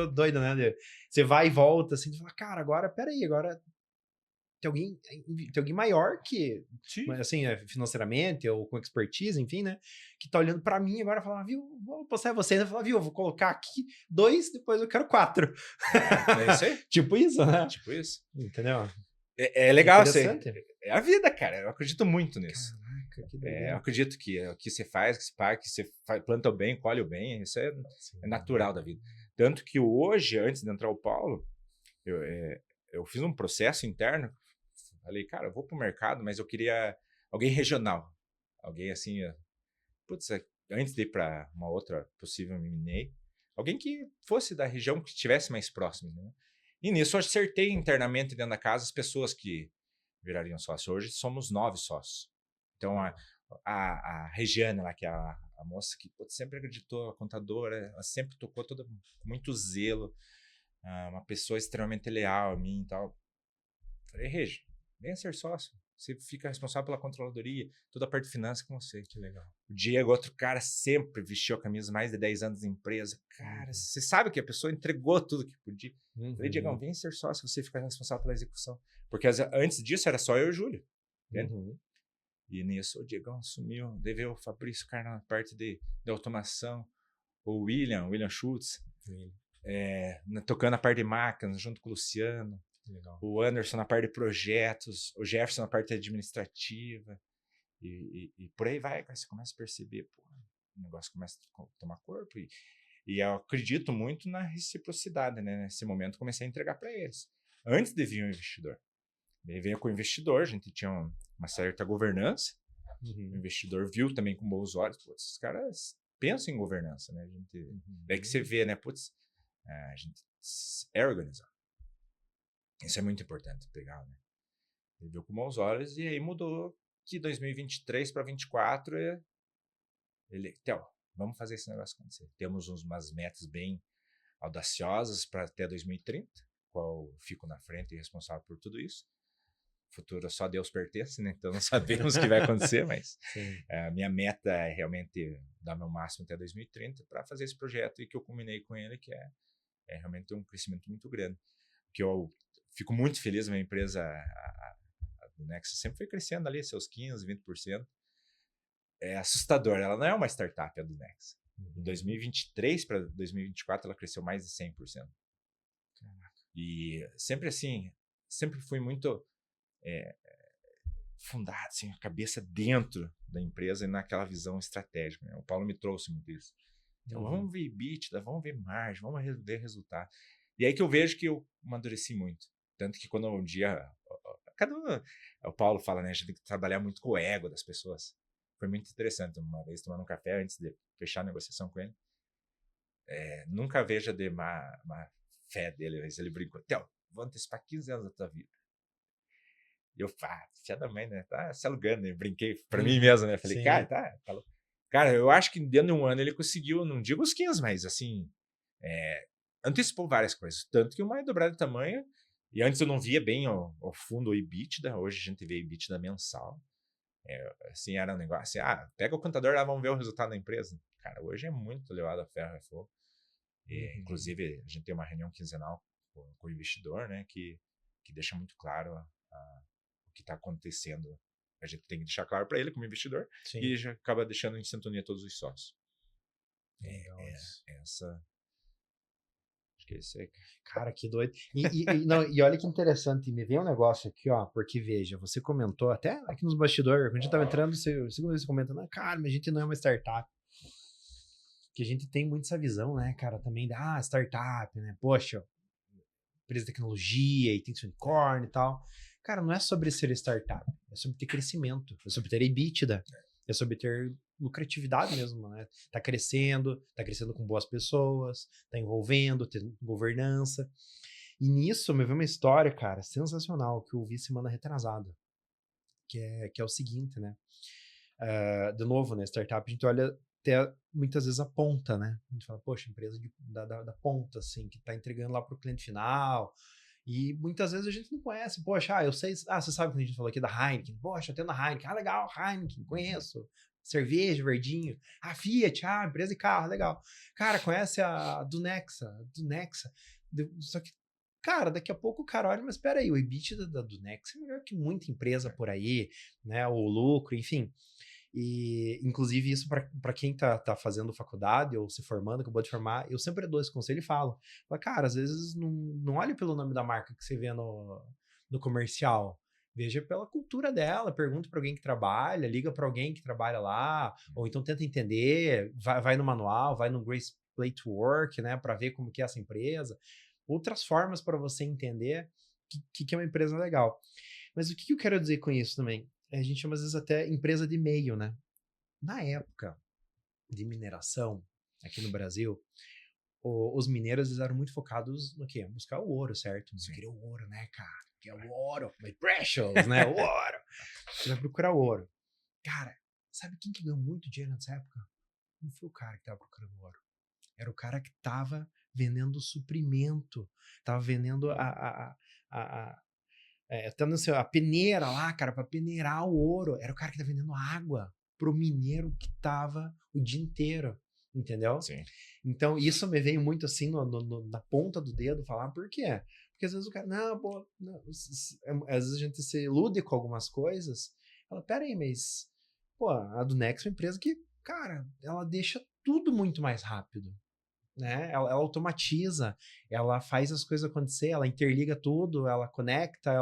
doido, né? Você vai e volta, assim, tu fala, cara, agora tem alguém maior que, Sim. assim, financeiramente ou com expertise, enfim, né? Que tá olhando pra mim agora e fala, viu, vou postar você, né? Fala, viu, vou colocar aqui 2, depois eu quero 4. É isso aí. Tipo isso, né? Tipo isso. Entendeu? É legal, Interessante. é a vida, cara. Eu acredito muito nisso. Caraca, que Eu doideira. acredito que o que você faz, que você planta o bem, colhe o bem, isso é natural da vida. Tanto que hoje, antes de entrar o Paulo, eu fiz um processo interno. Falei, cara, eu vou pro mercado, mas eu queria alguém regional. Alguém assim, putz, antes de ir para uma outra possível M&A, alguém que fosse da região, que estivesse mais próximo. Né? E nisso eu acertei internamente dentro da casa as pessoas que virariam sócios. Hoje somos 9 sócios. Então a Regiane, lá, que é a moça que sempre acreditou, a contadora, ela sempre tocou toda, com muito zelo, uma pessoa extremamente leal a mim e tal. Falei, Regi, venha ser sócio. Você fica responsável pela controladoria, toda a parte de finanças com você. Que legal. O Diego, outro cara, sempre vestiu a camisa mais de 10 anos de empresa. Cara, você sabe que a pessoa entregou tudo que podia. Falei, Diego, vem ser sócio, você fica responsável pela execução. Porque antes disso era só eu e o Júlio. E nisso o Diego sumiu. Daí veio o Fabrício, cara, na parte de automação. O William Schultz, tocando a parte de máquinas, junto com o Luciano. Legal. O Anderson na parte de projetos, o Jefferson na parte administrativa, e por aí vai, você começa a perceber, pô, o negócio começa a tomar corpo, e eu acredito muito na reciprocidade, né? Nesse momento comecei a entregar para eles, antes de vir um investidor. Daí veio com o investidor, a gente tinha uma certa governança, o investidor viu também com bons olhos, putz, esses caras pensam em governança, né? Daí que você vê, né, putz, a gente é organizado. Isso é muito importante pegar, né? Ele viu com bons olhos e aí mudou de 2023 para 2024. Theo, vamos fazer esse negócio acontecer. Temos umas metas bem audaciosas para até 2030, qual fico na frente e responsável por tudo isso. O futuro só Deus pertence, né? Então não sabemos o que vai acontecer, mas a minha meta é realmente dar meu máximo até 2030 para fazer esse projeto e que eu combinei com ele, que é realmente um crescimento muito grande. Que eu fico muito feliz, a minha empresa, a do Nexa, sempre foi crescendo ali, seus 15%, 20%. É assustador, ela não é uma startup, a do Nexa. Em 2023 para 2024, ela cresceu mais de 100%. E sempre assim, sempre fui muito fundado, assim, a cabeça dentro da empresa e naquela visão estratégica. Né? O Paulo me trouxe muito isso. Então, vamos ver EBITDA, vamos ver margem, vamos ver resultado. E aí que eu vejo que eu amadureci muito. Tanto que quando um dia... o Paulo fala, né? A gente tem que trabalhar muito com o ego das pessoas. Foi muito interessante. Uma vez tomando um café antes de fechar a negociação com ele. Nunca veja de má fé dele. Mas ele brincou. Theo, vou antecipar 15 anos da tua vida. E eu, filha da mãe, né? Tá se alugando, né? Brinquei pra mim mesmo, né? Falei, cara, tá louco. Cara, eu acho que dentro de um ano ele conseguiu, não digo os 15, mas assim, antecipou várias coisas. Tanto que uma é dobrada de tamanho, e antes eu não via bem ao fundo o EBITDA, hoje a gente vê EBITDA mensal. Assim, era um negócio assim, pega o contador lá, vamos ver o resultado da empresa. Cara, hoje é muito levado a ferro e fogo. Inclusive, a gente tem uma reunião quinzenal com o investidor, né, que deixa muito claro o que está acontecendo. A gente tem que deixar claro para ele como investidor. Sim. E já acaba deixando em sintonia todos os sócios. Essa... Acho que é isso aí. Cara, que doido. E olha que interessante, me veio um negócio aqui, ó, porque veja, você comentou até aqui nos bastidores, quando a gente tava entrando, você comentando, cara, mas a gente não é uma startup. Que a gente tem muito essa visão, né, cara, também da startup, né, poxa, empresa de tecnologia e tem que ser unicórnio e tal. Cara, não é sobre ser startup, é sobre ter crescimento, é sobre ter EBITDA, é sobre ter lucratividade mesmo, né? Tá crescendo com boas pessoas, tá envolvendo, tendo governança. E nisso, me veio uma história, cara, sensacional, que eu vi semana retrasada, que é o seguinte, né? De novo, né, startup, a gente olha até muitas vezes a ponta, né? A gente fala, poxa, empresa da ponta, assim, que tá entregando lá pro cliente final. E muitas vezes a gente não conhece. Poxa, eu sei. Você sabe que a gente falou aqui da Heineken. Poxa, eu tenho a Heineken. Legal, Heineken, conheço. Cerveja, verdinho. Fiat, empresa de carro, legal. Cara, conhece a do Nexa. Só que, Cara, daqui a pouco o cara olha, mas espera aí, o EBITDA da Dunex é melhor que muita empresa por aí, né? O lucro, enfim. E, inclusive, isso para quem tá fazendo faculdade ou se formando, acabou de formar, eu sempre dou esse conselho e falo, cara, às vezes não olhe pelo nome da marca que você vê no comercial. Veja pela cultura dela, pergunta para alguém que trabalha, liga para alguém que trabalha lá, ou então tenta entender, vai no manual, vai no Great Place to Work, né, para ver como que é essa empresa. Outras formas para você entender que é uma empresa legal. Mas o que eu quero dizer com isso também? A gente chama às vezes até empresa de meio, né? Na época de mineração, aqui no Brasil, os mineiros eles eram muito focados no quê? Buscar o ouro, certo? Você queria o ouro, né, cara? Quer o ouro, my precious, né? O ouro. Você vai procurar o ouro. Cara, sabe quem que ganhou muito dinheiro nessa época? Não foi o cara que tava procurando ouro. Era o cara que tava vendendo suprimento, tava vendendo tendo assim, a peneira lá, cara, para peneirar o ouro. Era o cara que tá vendendo água pro mineiro que tava o dia inteiro, entendeu? Sim. Então, isso me veio muito assim na ponta do dedo falar, por quê? Porque às vezes o cara, não, pô, não, às vezes a gente se ilude com algumas coisas. Fala, pera aí, mas, pô, a Dunex é uma empresa que, cara, ela deixa tudo muito mais rápido. Né? Ela automatiza, ela faz as coisas acontecer, ela interliga tudo, ela conecta,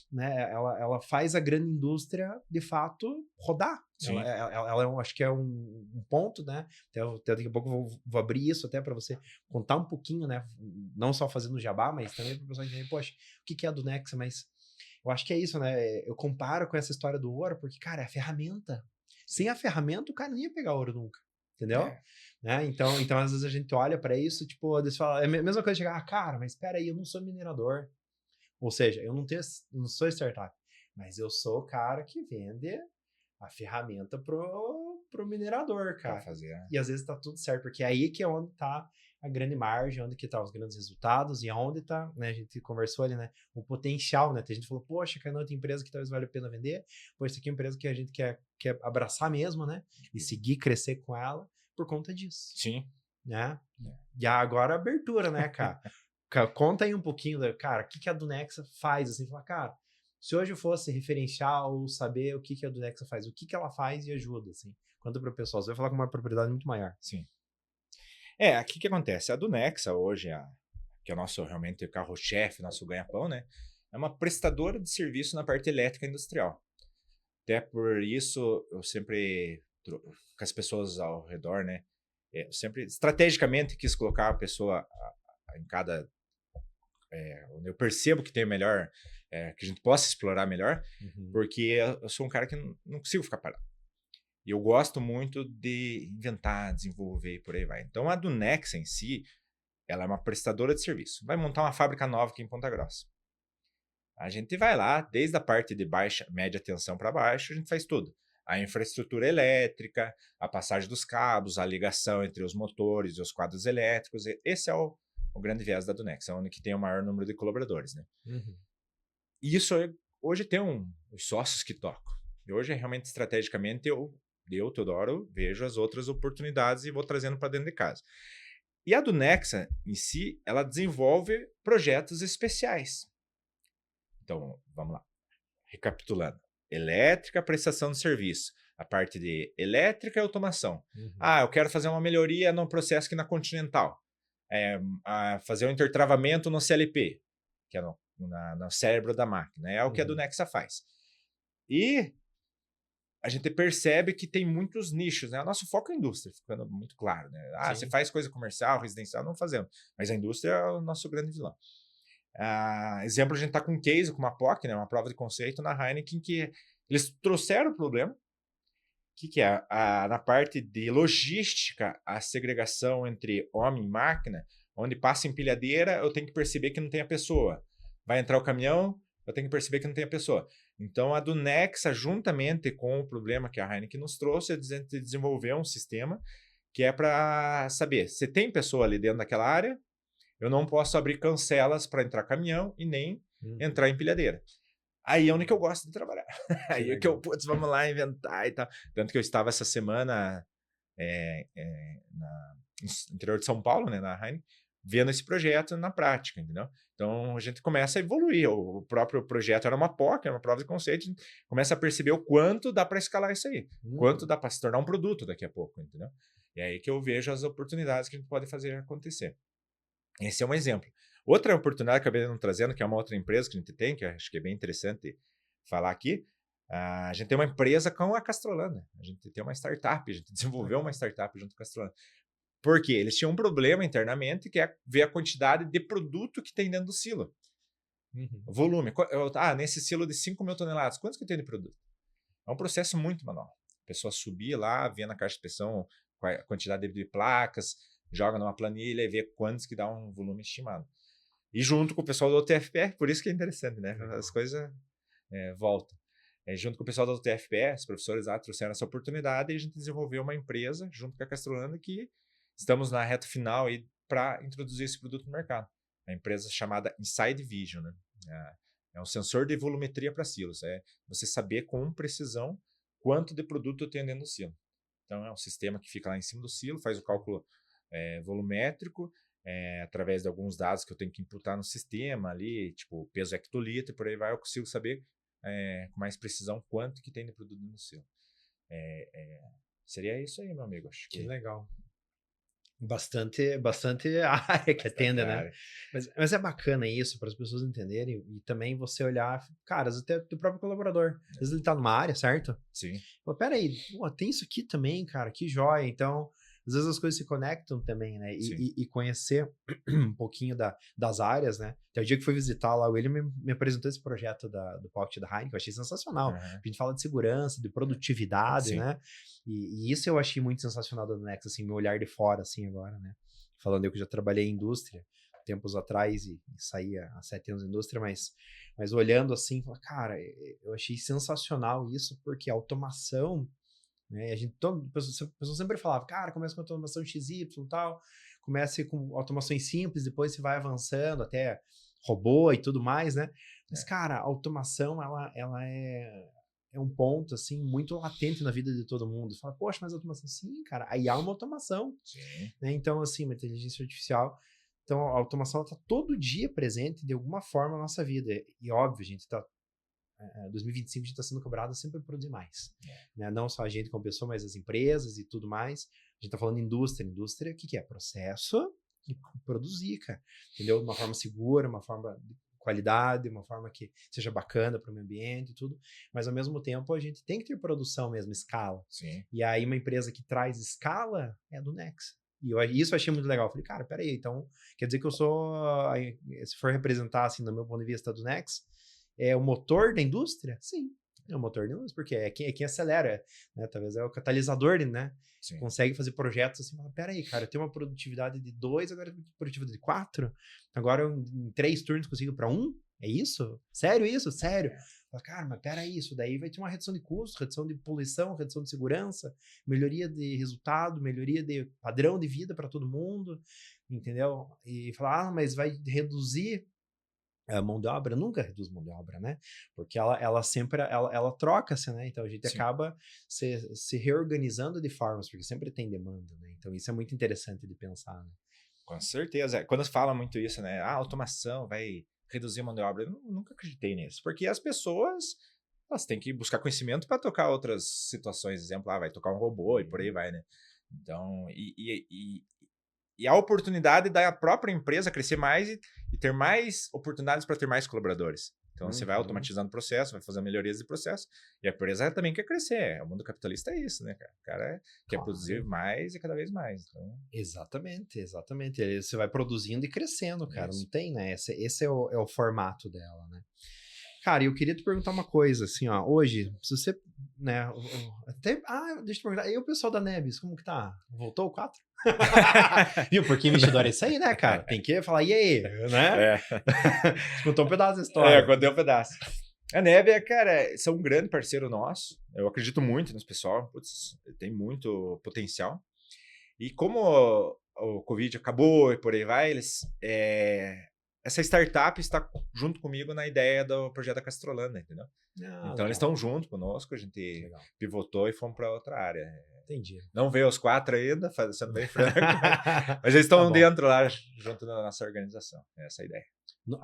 né, ela faz a grande indústria de fato rodar. Ela acho que é um ponto, né? Até daqui a pouco eu vou abrir isso até para você contar um pouquinho, né? Não só fazendo jabá, mas também para o pessoal entender, poxa, o que é a Dunex? Mas eu acho que é isso, né? Eu comparo com essa história do ouro, porque, cara, é a ferramenta. Sem a ferramenta, o cara não ia pegar ouro nunca. Entendeu? Né? Então, às vezes a gente olha para isso, tipo, eles falam, é a mesma coisa de chegar, cara, mas espera aí, eu não sou minerador. Ou seja, eu não sou startup, mas eu sou o cara que vende a ferramenta pro minerador, cara. E às vezes tá tudo certo, porque é aí que é onde tá a grande margem, onde que tá os grandes resultados e aonde tá, né, a gente conversou ali, né, o potencial, né, a gente falou, poxa, cara, não tem empresa que talvez valha a pena vender, pois isso aqui é uma empresa que a gente quer abraçar mesmo, né, e seguir, crescer com ela por conta disso. Sim. Né? E agora a abertura, né, cara? Conta aí um pouquinho, cara, o que a Dunexa faz, assim, falar, cara, se hoje fosse referencial, saber o que a Dunexa faz, o que ela faz e ajuda, assim, conta para o pessoal, você vai falar com uma propriedade muito maior. Sim. Aqui que acontece, a Dunexa hoje, que é o nosso, realmente, o carro-chefe, nosso ganha-pão, né, é uma prestadora de serviço na parte elétrica industrial. Até por isso, eu sempre, com as pessoas ao redor, né, eu sempre, estrategicamente, quis colocar a pessoa em cada... onde eu percebo que tem melhor, que a gente possa explorar melhor, porque eu sou um cara que não consigo ficar parado. E eu gosto muito de inventar, desenvolver e por aí vai. Então, a Dunexa em si, ela é uma prestadora de serviço. Vai montar uma fábrica nova aqui em Ponta Grossa. A gente vai lá, desde a parte de baixa, média tensão para baixo, a gente faz tudo. A infraestrutura elétrica, a passagem dos cabos, a ligação entre os motores e os quadros elétricos. Esse é o grande viés da Dunexa, onde que tem o maior número de colaboradores, né? E isso hoje tem os sócios que tocam. E hoje, realmente, estrategicamente, eu, Teodoro, vejo as outras oportunidades e vou trazendo para dentro de casa. E a Dunexa, em si, ela desenvolve projetos especiais. Então, vamos lá. Recapitulando. Elétrica, prestação de serviço. A parte de elétrica e automação. Eu quero fazer uma melhoria no processo aqui na Continental. Fazer um intertravamento no CLP, que é no cérebro da máquina. É o que a Dunexa faz. E a gente percebe que tem muitos nichos, né? O nosso foco é a indústria, ficando muito claro, né? Você faz coisa comercial, residencial, não fazemos. Mas a indústria é o nosso grande vilão. Exemplo, a gente está com um case, com uma POC, né? Uma prova de conceito na Heineken, que eles trouxeram o problema. O que é? Na parte de logística, a segregação entre homem e máquina, onde passa empilhadeira, eu tenho que perceber que não tem a pessoa. Vai entrar o caminhão, eu tenho que perceber que não tem a pessoa. Então, a Dunexa, juntamente com o problema que a Heineken nos trouxe, a gente desenvolveu um sistema que é para saber se tem pessoa ali dentro daquela área, eu não posso abrir cancelas para entrar caminhão e nem entrar empilhadeira. Aí é onde que eu gosto de trabalhar. Aí é que eu, vamos lá inventar e tal. Tanto que eu estava essa semana no interior de São Paulo, né, na Heineken, vendo esse projeto na prática, entendeu? Então, a gente começa a evoluir. O próprio projeto era uma POC, era uma prova de conceito, a gente começa a perceber o quanto dá para escalar isso aí, quanto dá para se tornar um produto daqui a pouco, entendeu? E aí que eu vejo as oportunidades que a gente pode fazer acontecer. Esse é um exemplo. Outra oportunidade que eu acabei não trazendo, que é uma outra empresa que a gente tem, que eu acho que é bem interessante falar aqui, a gente tem uma empresa com a Castrolanda. A gente tem uma startup, a gente desenvolveu uma startup junto com a Castrolanda. Por quê? Eles tinham um problema internamente, que é ver a quantidade de produto que tem dentro do silo. O volume. Nesse silo de 5 mil toneladas, quantos que tem de produto? É um processo muito manual. A pessoa subir lá, vê na caixa de inspeção a quantidade de placas, joga numa planilha e vê quantos que dá um volume estimado. E junto com o pessoal do TFPR, por isso que é interessante, né? As coisas voltam. Junto com o pessoal do TFPR, os professores lá trouxeram essa oportunidade e a gente desenvolveu uma empresa junto com a Castrolanda que estamos na reta final para introduzir esse produto no mercado. A empresa chamada Inside Vision, né? É um sensor de volumetria para silos. É você saber com precisão quanto de produto eu tenho dentro do silo. Então, é um sistema que fica lá em cima do silo, faz o cálculo volumétrico, através de alguns dados que eu tenho que imputar no sistema ali, tipo peso hectolitro, e por aí vai, eu consigo saber com mais precisão quanto que tem de produto no silo. Seria isso aí, meu amigo. Acho que legal. Bastante área que atenda, né? Mas é bacana isso, para as pessoas entenderem e também você olhar, cara, até do próprio colaborador. Às vezes ele tá numa área, certo? Sim. Pô, peraí, tem isso aqui também, cara, que joia. Então, às vezes as coisas se conectam também, né? E conhecer um pouquinho das áreas, né? Até o dia que fui visitar lá, ele me apresentou esse projeto do Pocket da Heineken, eu achei sensacional. A gente fala de segurança, de produtividade, né? E isso eu achei muito sensacional da Nex, assim, meu olhar de fora, assim, agora, né? Falando eu que já trabalhei em indústria, tempos atrás, e saí há 7 anos em indústria, mas olhando assim, cara, eu achei sensacional isso, porque a automação, né? A pessoa sempre falava, cara, começa com automação XY e tal, comece com automações simples, depois você vai avançando até robô e tudo mais, né? Mas, cara, a automação, ela é um ponto, assim, muito latente na vida de todo mundo. Você fala, poxa, mas automação? Sim, cara, aí há uma automação. Né? Então, assim, uma inteligência artificial. Então, a automação está todo dia presente, de alguma forma, na nossa vida. E, óbvio, a gente está... 2025 a gente está sendo cobrado sempre por produzir mais. Né? Não só a gente como pessoa, mas as empresas e tudo mais. A gente está falando indústria. Indústria, o que é? Processo e produzir, cara. Entendeu? De uma forma segura, uma forma... qualidade, uma forma que seja bacana para o meio ambiente e tudo, mas ao mesmo tempo a gente tem que ter produção mesmo, escala. Sim. E aí uma empresa que traz escala é a do Nex. E isso eu achei muito legal. Eu falei, cara, peraí, então quer dizer que eu sou, se for representar assim, do meu ponto de vista do Nex, é o motor da indústria? Sim, é o motor da indústria, porque é quem acelera, né? Talvez é o catalisador, né? Sim. Consegue fazer projetos assim, peraí, cara, eu tenho uma produtividade de 2, agora produtividade de 4, agora em 3 turnos consigo para 1? É isso? Sério isso? Sério? Cara, mas peraí, isso daí vai ter uma redução de custos, redução de poluição, redução de segurança, melhoria de resultado, melhoria de padrão de vida para todo mundo, entendeu? E falar, mas vai reduzir a mão de obra? Nunca reduz mão de obra, né? Porque ela sempre ela troca-se, né? Então a gente acaba se reorganizando de formas, porque sempre tem demanda, né? Então isso é muito interessante de pensar, né? Com certeza. Quando se fala muito isso, né? A automação vai reduzir a mão de obra. Eu nunca acreditei nisso, porque as pessoas elas têm que buscar conhecimento para tocar outras situações. Exemplo, vai tocar um robô e por aí vai, né? Então, e a oportunidade da própria empresa crescer mais e ter mais oportunidades para ter mais colaboradores. Então, você vai automatizando o processo, vai fazendo melhorias de processo, e a empresa também quer crescer. O mundo capitalista é isso, né, cara? O cara quer produzir mais e cada vez mais. Então... Exatamente. Você vai produzindo e crescendo, cara. Isso. Não tem, né? Esse é o formato dela, né? Cara, eu queria te perguntar uma coisa, assim, ó, hoje, se você, né, deixa eu te perguntar, e o pessoal da Nebis, como que tá? Voltou o 4? Viu, porque investidor é isso aí, né, cara? Tem que falar, e aí, né? Contou um pedaço da história. Contei um pedaço. A Nebia, cara, são um grande parceiro nosso, eu acredito muito nesse pessoal, tem muito potencial, e como o Covid acabou e por aí vai, essa startup está junto comigo na ideia do projeto da Castrolanda, entendeu? Então, legal. Eles estão junto conosco, a gente pivotou e fomos para outra área. Entendi. Não veio os 4 ainda, sendo bem franco, mas eles estão Tá bom. dentro lá, junto na nossa organização. Essa é a ideia.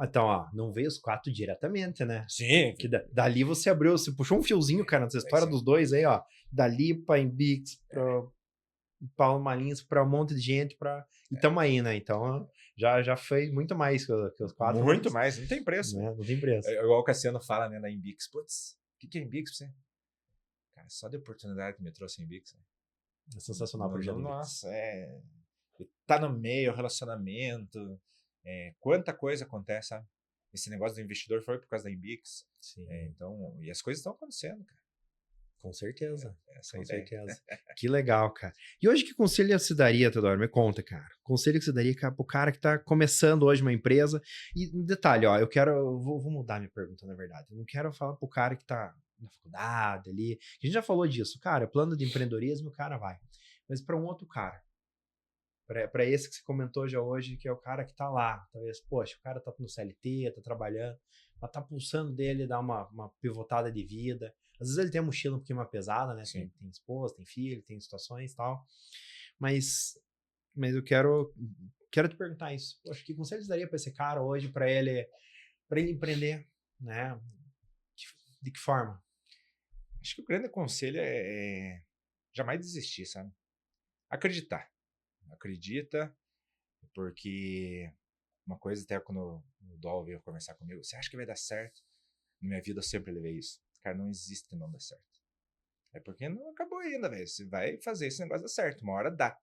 Então, ó, não veio os 4 diretamente, né? Sim. Que dali você abriu, você puxou um fiozinho, cara, nessa história sim. dos dois aí, ó. Dali pra Embix, pra Paulo Malins, pra um monte de gente, e tamo aí, né? Então, já foi muito mais que os 4. Muito mais, não tem preço. Né? Não tem preço. É igual o Cassiano fala, né, da Embix. Putz, o que é Embix pra você? Cara, só de oportunidade que me trouxe a Embix. Né? É sensacional o projeto. Nossa, tá no meio, relacionamento, quanta coisa acontece, sabe? Esse negócio do investidor foi por causa da Embix. Sim. Então, e as coisas estão acontecendo, cara. Com certeza. Essa é a Com ideia. certeza. Que legal, cara. E hoje que conselho você daria, Teodoro? Me conta, cara. Conselho que você daria, cara, pro cara que tá começando hoje uma empresa. E um detalhe, ó, eu vou mudar minha pergunta, na verdade. Eu não quero falar pro cara que tá na faculdade ali. A gente já falou disso, cara. Plano de empreendedorismo, o cara vai. Mas para um outro cara. Para esse que você comentou já hoje, que é o cara que tá lá. Talvez, poxa, o cara tá no CLT, tá trabalhando, mas tá pulsando dele dar uma pivotada de vida. Às vezes ele tem uma mochila um pouquinho mais pesada, né? Tem esposa, tem filho, tem situações e tal. Mas eu quero te perguntar isso. Poxa, que conselho você daria para esse cara hoje, para ele empreender, né? De que forma? Acho que o grande conselho é jamais desistir, sabe? Acreditar. Acredita, porque uma coisa até quando o Dol veio conversar comigo, você acha que vai dar certo? Na minha vida eu sempre levei isso. Cara, não existe que não dá certo. É porque não acabou ainda, velho. Você vai fazer esse negócio dar certo, uma hora dá.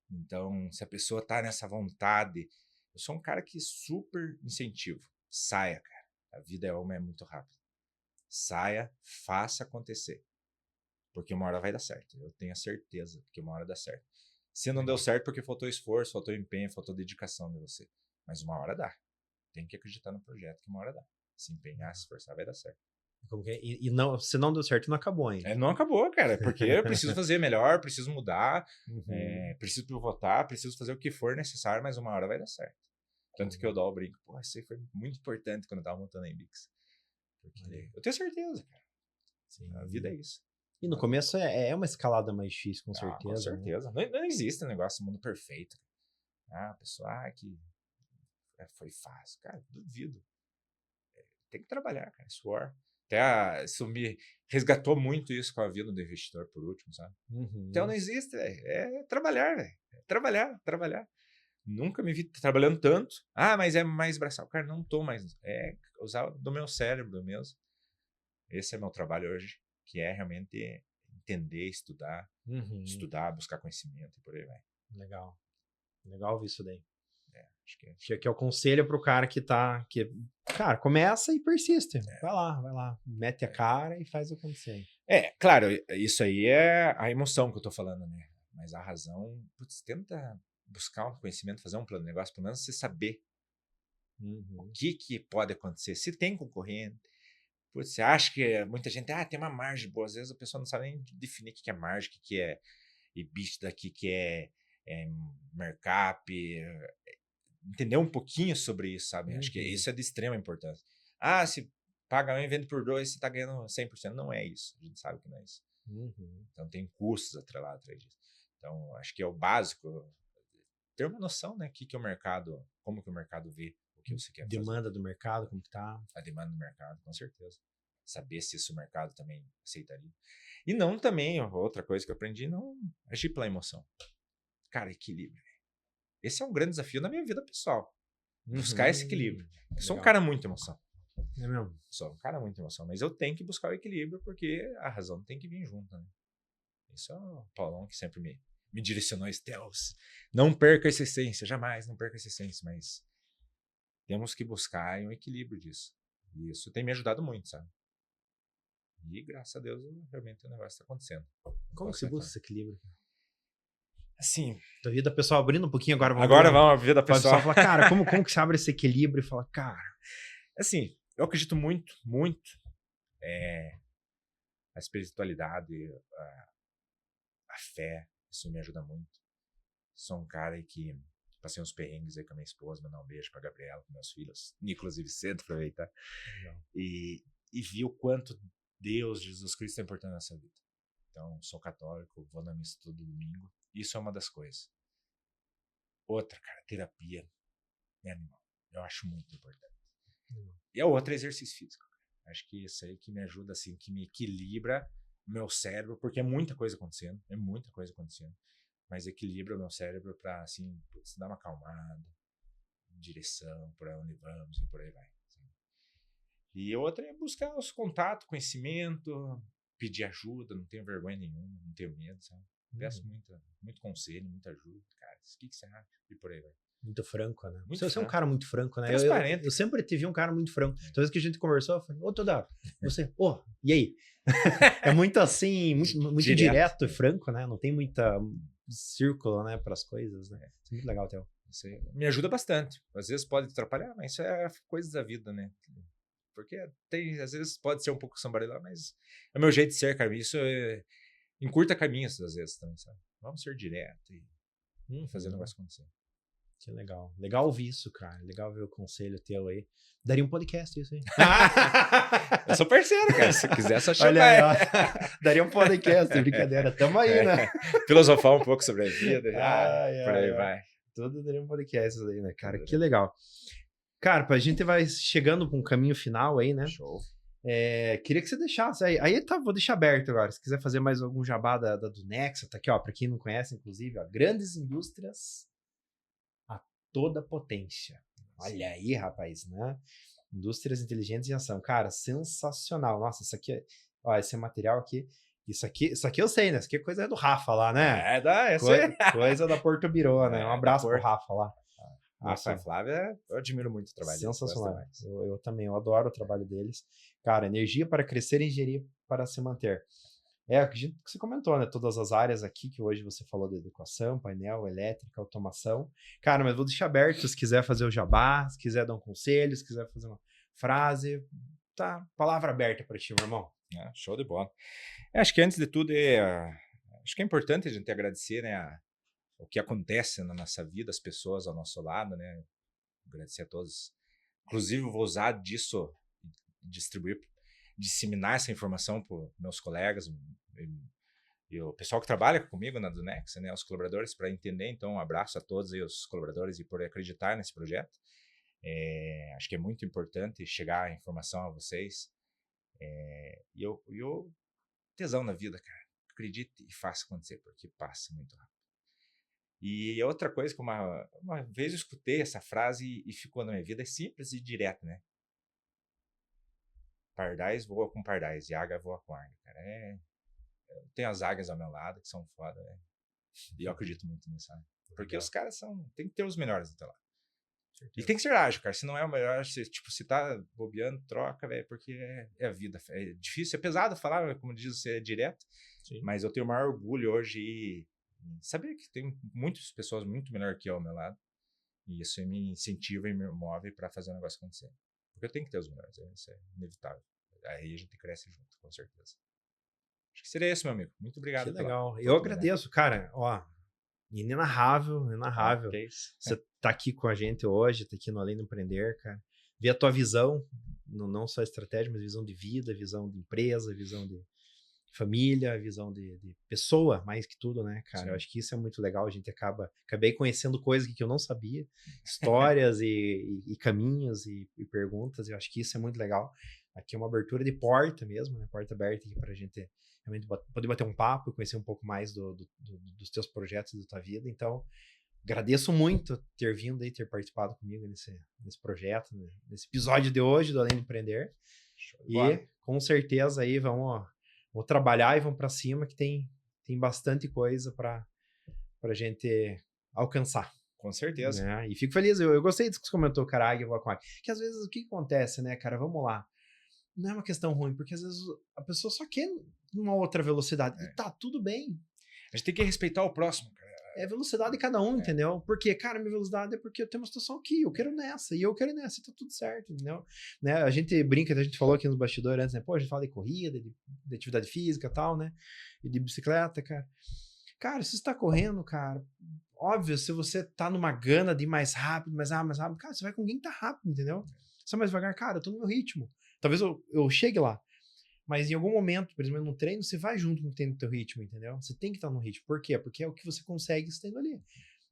Então, se a pessoa tá nessa vontade, eu sou um cara que super incentivo. Saia, cara. A vida é muito rápida. Saia, faça acontecer. Porque uma hora vai dar certo. Eu tenho a certeza que uma hora dá certo. Se não deu certo, porque faltou esforço, faltou empenho, faltou dedicação de você. Mas uma hora dá. Tem que acreditar no projeto que uma hora dá. Se empenhar, se esforçar, vai dar certo. E não, se não deu certo, não acabou ainda. Não acabou, cara. Porque eu preciso fazer melhor, preciso mudar, preciso pivotar, preciso fazer o que for necessário, mas uma hora vai dar certo. Tanto que eu dou o brinco. Pô, isso aí foi muito importante quando eu tava montando a Embix. Porque eu tenho certeza, cara. Sim. A vida é isso. E no começo é uma escalada mais difícil, com certeza. Com certeza. Né? Não existe um negócio mundo perfeito. A pessoa, que foi fácil. Cara, duvido. Tem que trabalhar, cara. Suor. Até isso me resgatou muito isso com a vida do investidor, por último, sabe? Então não existe, véio. É trabalhar, velho. Trabalhar. Nunca me vi trabalhando tanto. Mas é mais braçal. Cara, não tô mais. É usar do meu cérebro mesmo. Esse é meu trabalho hoje, que é realmente entender, estudar, buscar conhecimento e por aí vai. Legal. Legal ouvir isso daí. Acho que é o conselho pro cara cara, começa e persiste. Vai lá. Mete a cara e faz acontecer. Claro, isso aí é a emoção que eu tô falando, né? Mas a razão, tenta buscar um conhecimento, fazer um plano de negócio, pelo menos você saber o que pode acontecer. Se tem concorrente, você acha que muita gente, tem uma margem boa. Às vezes a pessoa não sabe nem definir o que é margem, o que é EBITDA, o que é markup, entender um pouquinho sobre isso, sabe? Acho que isso é de extrema importância. Se paga um e vende por 2, você tá ganhando 100%. Não é isso. A gente sabe que não é isso. Então tem custos atrelados atrás disso. Então acho que é o básico ter uma noção, né? Que é o mercado, como que o mercado vê o que você quer fazer. Demanda do mercado, como que tá? A demanda do mercado, com certeza. Saber se isso o mercado também aceitaria. E não também, outra coisa que eu aprendi, não agir pela emoção. Cara, equilíbrio. Esse é um grande desafio na minha vida pessoal. Buscar esse equilíbrio. Eu sou um cara muito emoção. É mesmo? Sou um cara muito emoção. Mas eu tenho que buscar o equilíbrio porque a razão tem que vir junto, né? Isso é o Paulão que sempre me direcionou. Steels. Não perca essa essência. Jamais não perca essa essência. Mas temos que buscar um equilíbrio disso. E isso tem me ajudado muito, sabe? E graças a Deus realmente o negócio está acontecendo. Como que você busca esse equilíbrio? Assim. Tua vida pessoal abrindo um pouquinho agora. Vamos à vida pessoal. O pessoal fala, cara, como que você abre esse equilíbrio? E fala, cara. Assim, eu acredito muito a espiritualidade, a fé, isso me ajuda muito. Sou um cara que passei uns perrengues aí com a minha esposa, mandar um beijo pra Gabriela, com meus filhos, Nicolas e Vicente, aproveitar. E vi o quanto Deus, Jesus Cristo é importante na nossa vida. Então, sou católico, vou na missa todo domingo. Isso é uma das coisas. Outra, cara, terapia é animal. Eu acho muito importante. E a outra é exercício físico. Acho que isso aí que me ajuda, assim, que me equilibra o meu cérebro, porque é muita coisa acontecendo, mas equilibra o meu cérebro pra, assim, putz, dar uma acalmada, direção, por onde vamos e por aí vai. Assim. E outra é buscar os contatos, conhecimento, pedir ajuda, não tenho vergonha nenhuma, não tenho medo, sabe? Peço muito conselho, muita ajuda. Cara, o que você acha? E por aí vai. Muito franco, né? Muito Você é um franco. cara muito franco, né? Transparente. Eu sempre tive um cara muito franco. Toda vez que a gente conversou, eu falei, ô, Todaro, você, e aí? É muito assim, muito direto e franco, né? Não tem muita círculo, né, para as coisas, né? Isso é muito legal, Theo. Isso aí me ajuda bastante. Às vezes pode atrapalhar, mas isso é coisa da vida, né? Porque às vezes pode ser um pouco sambarelão, mas é o meu jeito de ser, cara. Isso encurta caminhos, às vezes, também, sabe? Vamos ser direto e fazer o negócio acontecer. Que legal. Legal ouvir isso, cara. Legal ver o conselho teu aí. Daria um podcast isso aí. Eu sou parceiro, cara. Se quiser, é só chamar. Olha aí, ó. Daria um podcast, brincadeira. Tamo aí, né? Filosofar um pouco sobre a vida. Por aí vai. Tudo daria um podcast aí, né, cara? Que legal. Cara, a gente vai chegando para um caminho final aí, né? Show. Queria que você deixasse aí tá, vou deixar aberto agora. Se quiser fazer mais algum jabá da do Nexa, tá aqui, ó. Para quem não conhece, inclusive, ó, grandes indústrias a toda potência. Olha aí, rapaz, né? Indústrias inteligentes em ação. Cara, sensacional. Nossa, isso aqui, ó, esse material aqui. Isso aqui eu sei, né? Isso aqui é coisa do Rafa lá, né? Coisa da Porto Birô, né? Um abraço pro Rafa lá. Nossa, a Flávia, eu admiro muito o trabalho deles. Sensacional. Eu também, eu adoro o trabalho deles. Cara, energia para crescer e engenharia para se manter. O que você comentou, né? Todas as áreas aqui que hoje você falou de educação, painel, elétrica, automação. Cara, mas vou deixar aberto se quiser fazer o jabá, se quiser dar um conselho, se quiser fazer uma frase. Tá, palavra aberta para ti, meu irmão. Show de bola. Acho que antes de tudo acho que é importante a gente agradecer, né, o que acontece na nossa vida, as pessoas ao nosso lado, né? Agradecer a todos. Inclusive, eu vou usar disso, disseminar essa informação para meus colegas e o pessoal que trabalha comigo na Dunexa, né, os colaboradores, para entender. Então, um abraço a todos aí, os colaboradores, e por acreditar nesse projeto. Acho que é muito importante chegar a informação a vocês. E eu tesão na vida, cara. Acredite e faça acontecer, porque passa muito rápido. E outra coisa que uma vez eu escutei essa frase e ficou na minha vida, é simples e direto, né? Pardais voa com pardais e águia voa com águia, cara. Tem as águias ao meu lado que são foda, né? E eu acredito muito nisso, sabe? Porque os caras tem que ter os melhores do teu lado. E tem que ser ágil, cara. Se não é o melhor, se tá bobeando, troca, velho, porque é a vida. É difícil, é pesado falar, como diz, é direto. Sim. Mas eu tenho o maior orgulho hoje em saber que tem muitas pessoas muito melhor que eu ao meu lado. E isso me incentiva e me move para fazer o negócio acontecer. Porque eu tenho que ter os melhores, isso é inevitável. Aí a gente cresce junto, com certeza. Acho que seria isso, meu amigo. Muito obrigado. Que legal. Eu agradeço, cara. Ó, inenarrável. Você tá aqui com a gente hoje, tá aqui no Além do Empreender, cara. Ver a tua visão, não só estratégia, mas visão de vida, visão de empresa, visão de família, visão de pessoa, mais que tudo, né, cara? Sim. Eu acho que isso é muito legal. A gente acabei conhecendo coisas que eu não sabia, histórias e caminhos e perguntas. Eu acho que isso é muito legal. Aqui é uma abertura de porta mesmo, né? Porta aberta aqui pra gente realmente poder bater um papo e conhecer um pouco mais dos teus projetos e da tua vida. Então, agradeço muito ter vindo e ter participado comigo nesse projeto, né? Nesse episódio de hoje do Além do Empreender. E com certeza aí vamos trabalhar e vamos para cima, que tem bastante coisa para a gente alcançar. Com certeza. Né? E fico feliz, eu gostei disso que você comentou, cara, águia voa com águia. Que às vezes o que acontece, né, cara, vamos lá. Não é uma questão ruim, porque às vezes a pessoa só quer uma outra velocidade. E tá tudo bem. A gente tem que respeitar o próximo, cara. É a velocidade de cada um, entendeu? Porque, cara, minha velocidade é porque eu tenho uma situação aqui, eu quero nessa, e eu quero nessa, e tá tudo certo, entendeu? Né? A gente brinca, a gente falou aqui nos bastidores antes, né? Pô, a gente fala de corrida, de atividade física e tal, né? E de bicicleta, cara. Cara, se você tá correndo, cara, óbvio, se você tá numa gana de ir mais rápido, mais rápido, cara, você vai com alguém que tá rápido, entendeu? Se é mais devagar, cara, eu tô no meu ritmo. Talvez eu chegue lá. Mas em algum momento, por exemplo, no treino, você vai junto com o teu ritmo, entendeu? Você tem que estar no ritmo. Por quê? Porque é o que você consegue estando ali.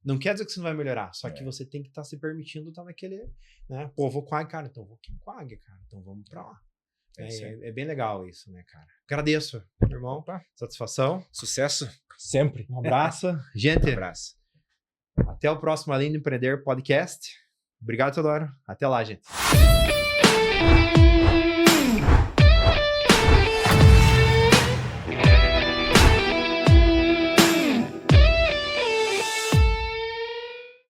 Não quer dizer que você não vai melhorar, só que você tem que estar se permitindo estar naquele, né? Pô, vou com a águia, cara, então vou aqui com a águia, cara, então vamos pra lá. É bem legal isso, né, cara? Agradeço, irmão. Opa. Satisfação. Sucesso sempre. Um abraço. Gente, Um abraço. até o próximo Além do Empreender podcast. Obrigado, Teodoro. Até lá, gente.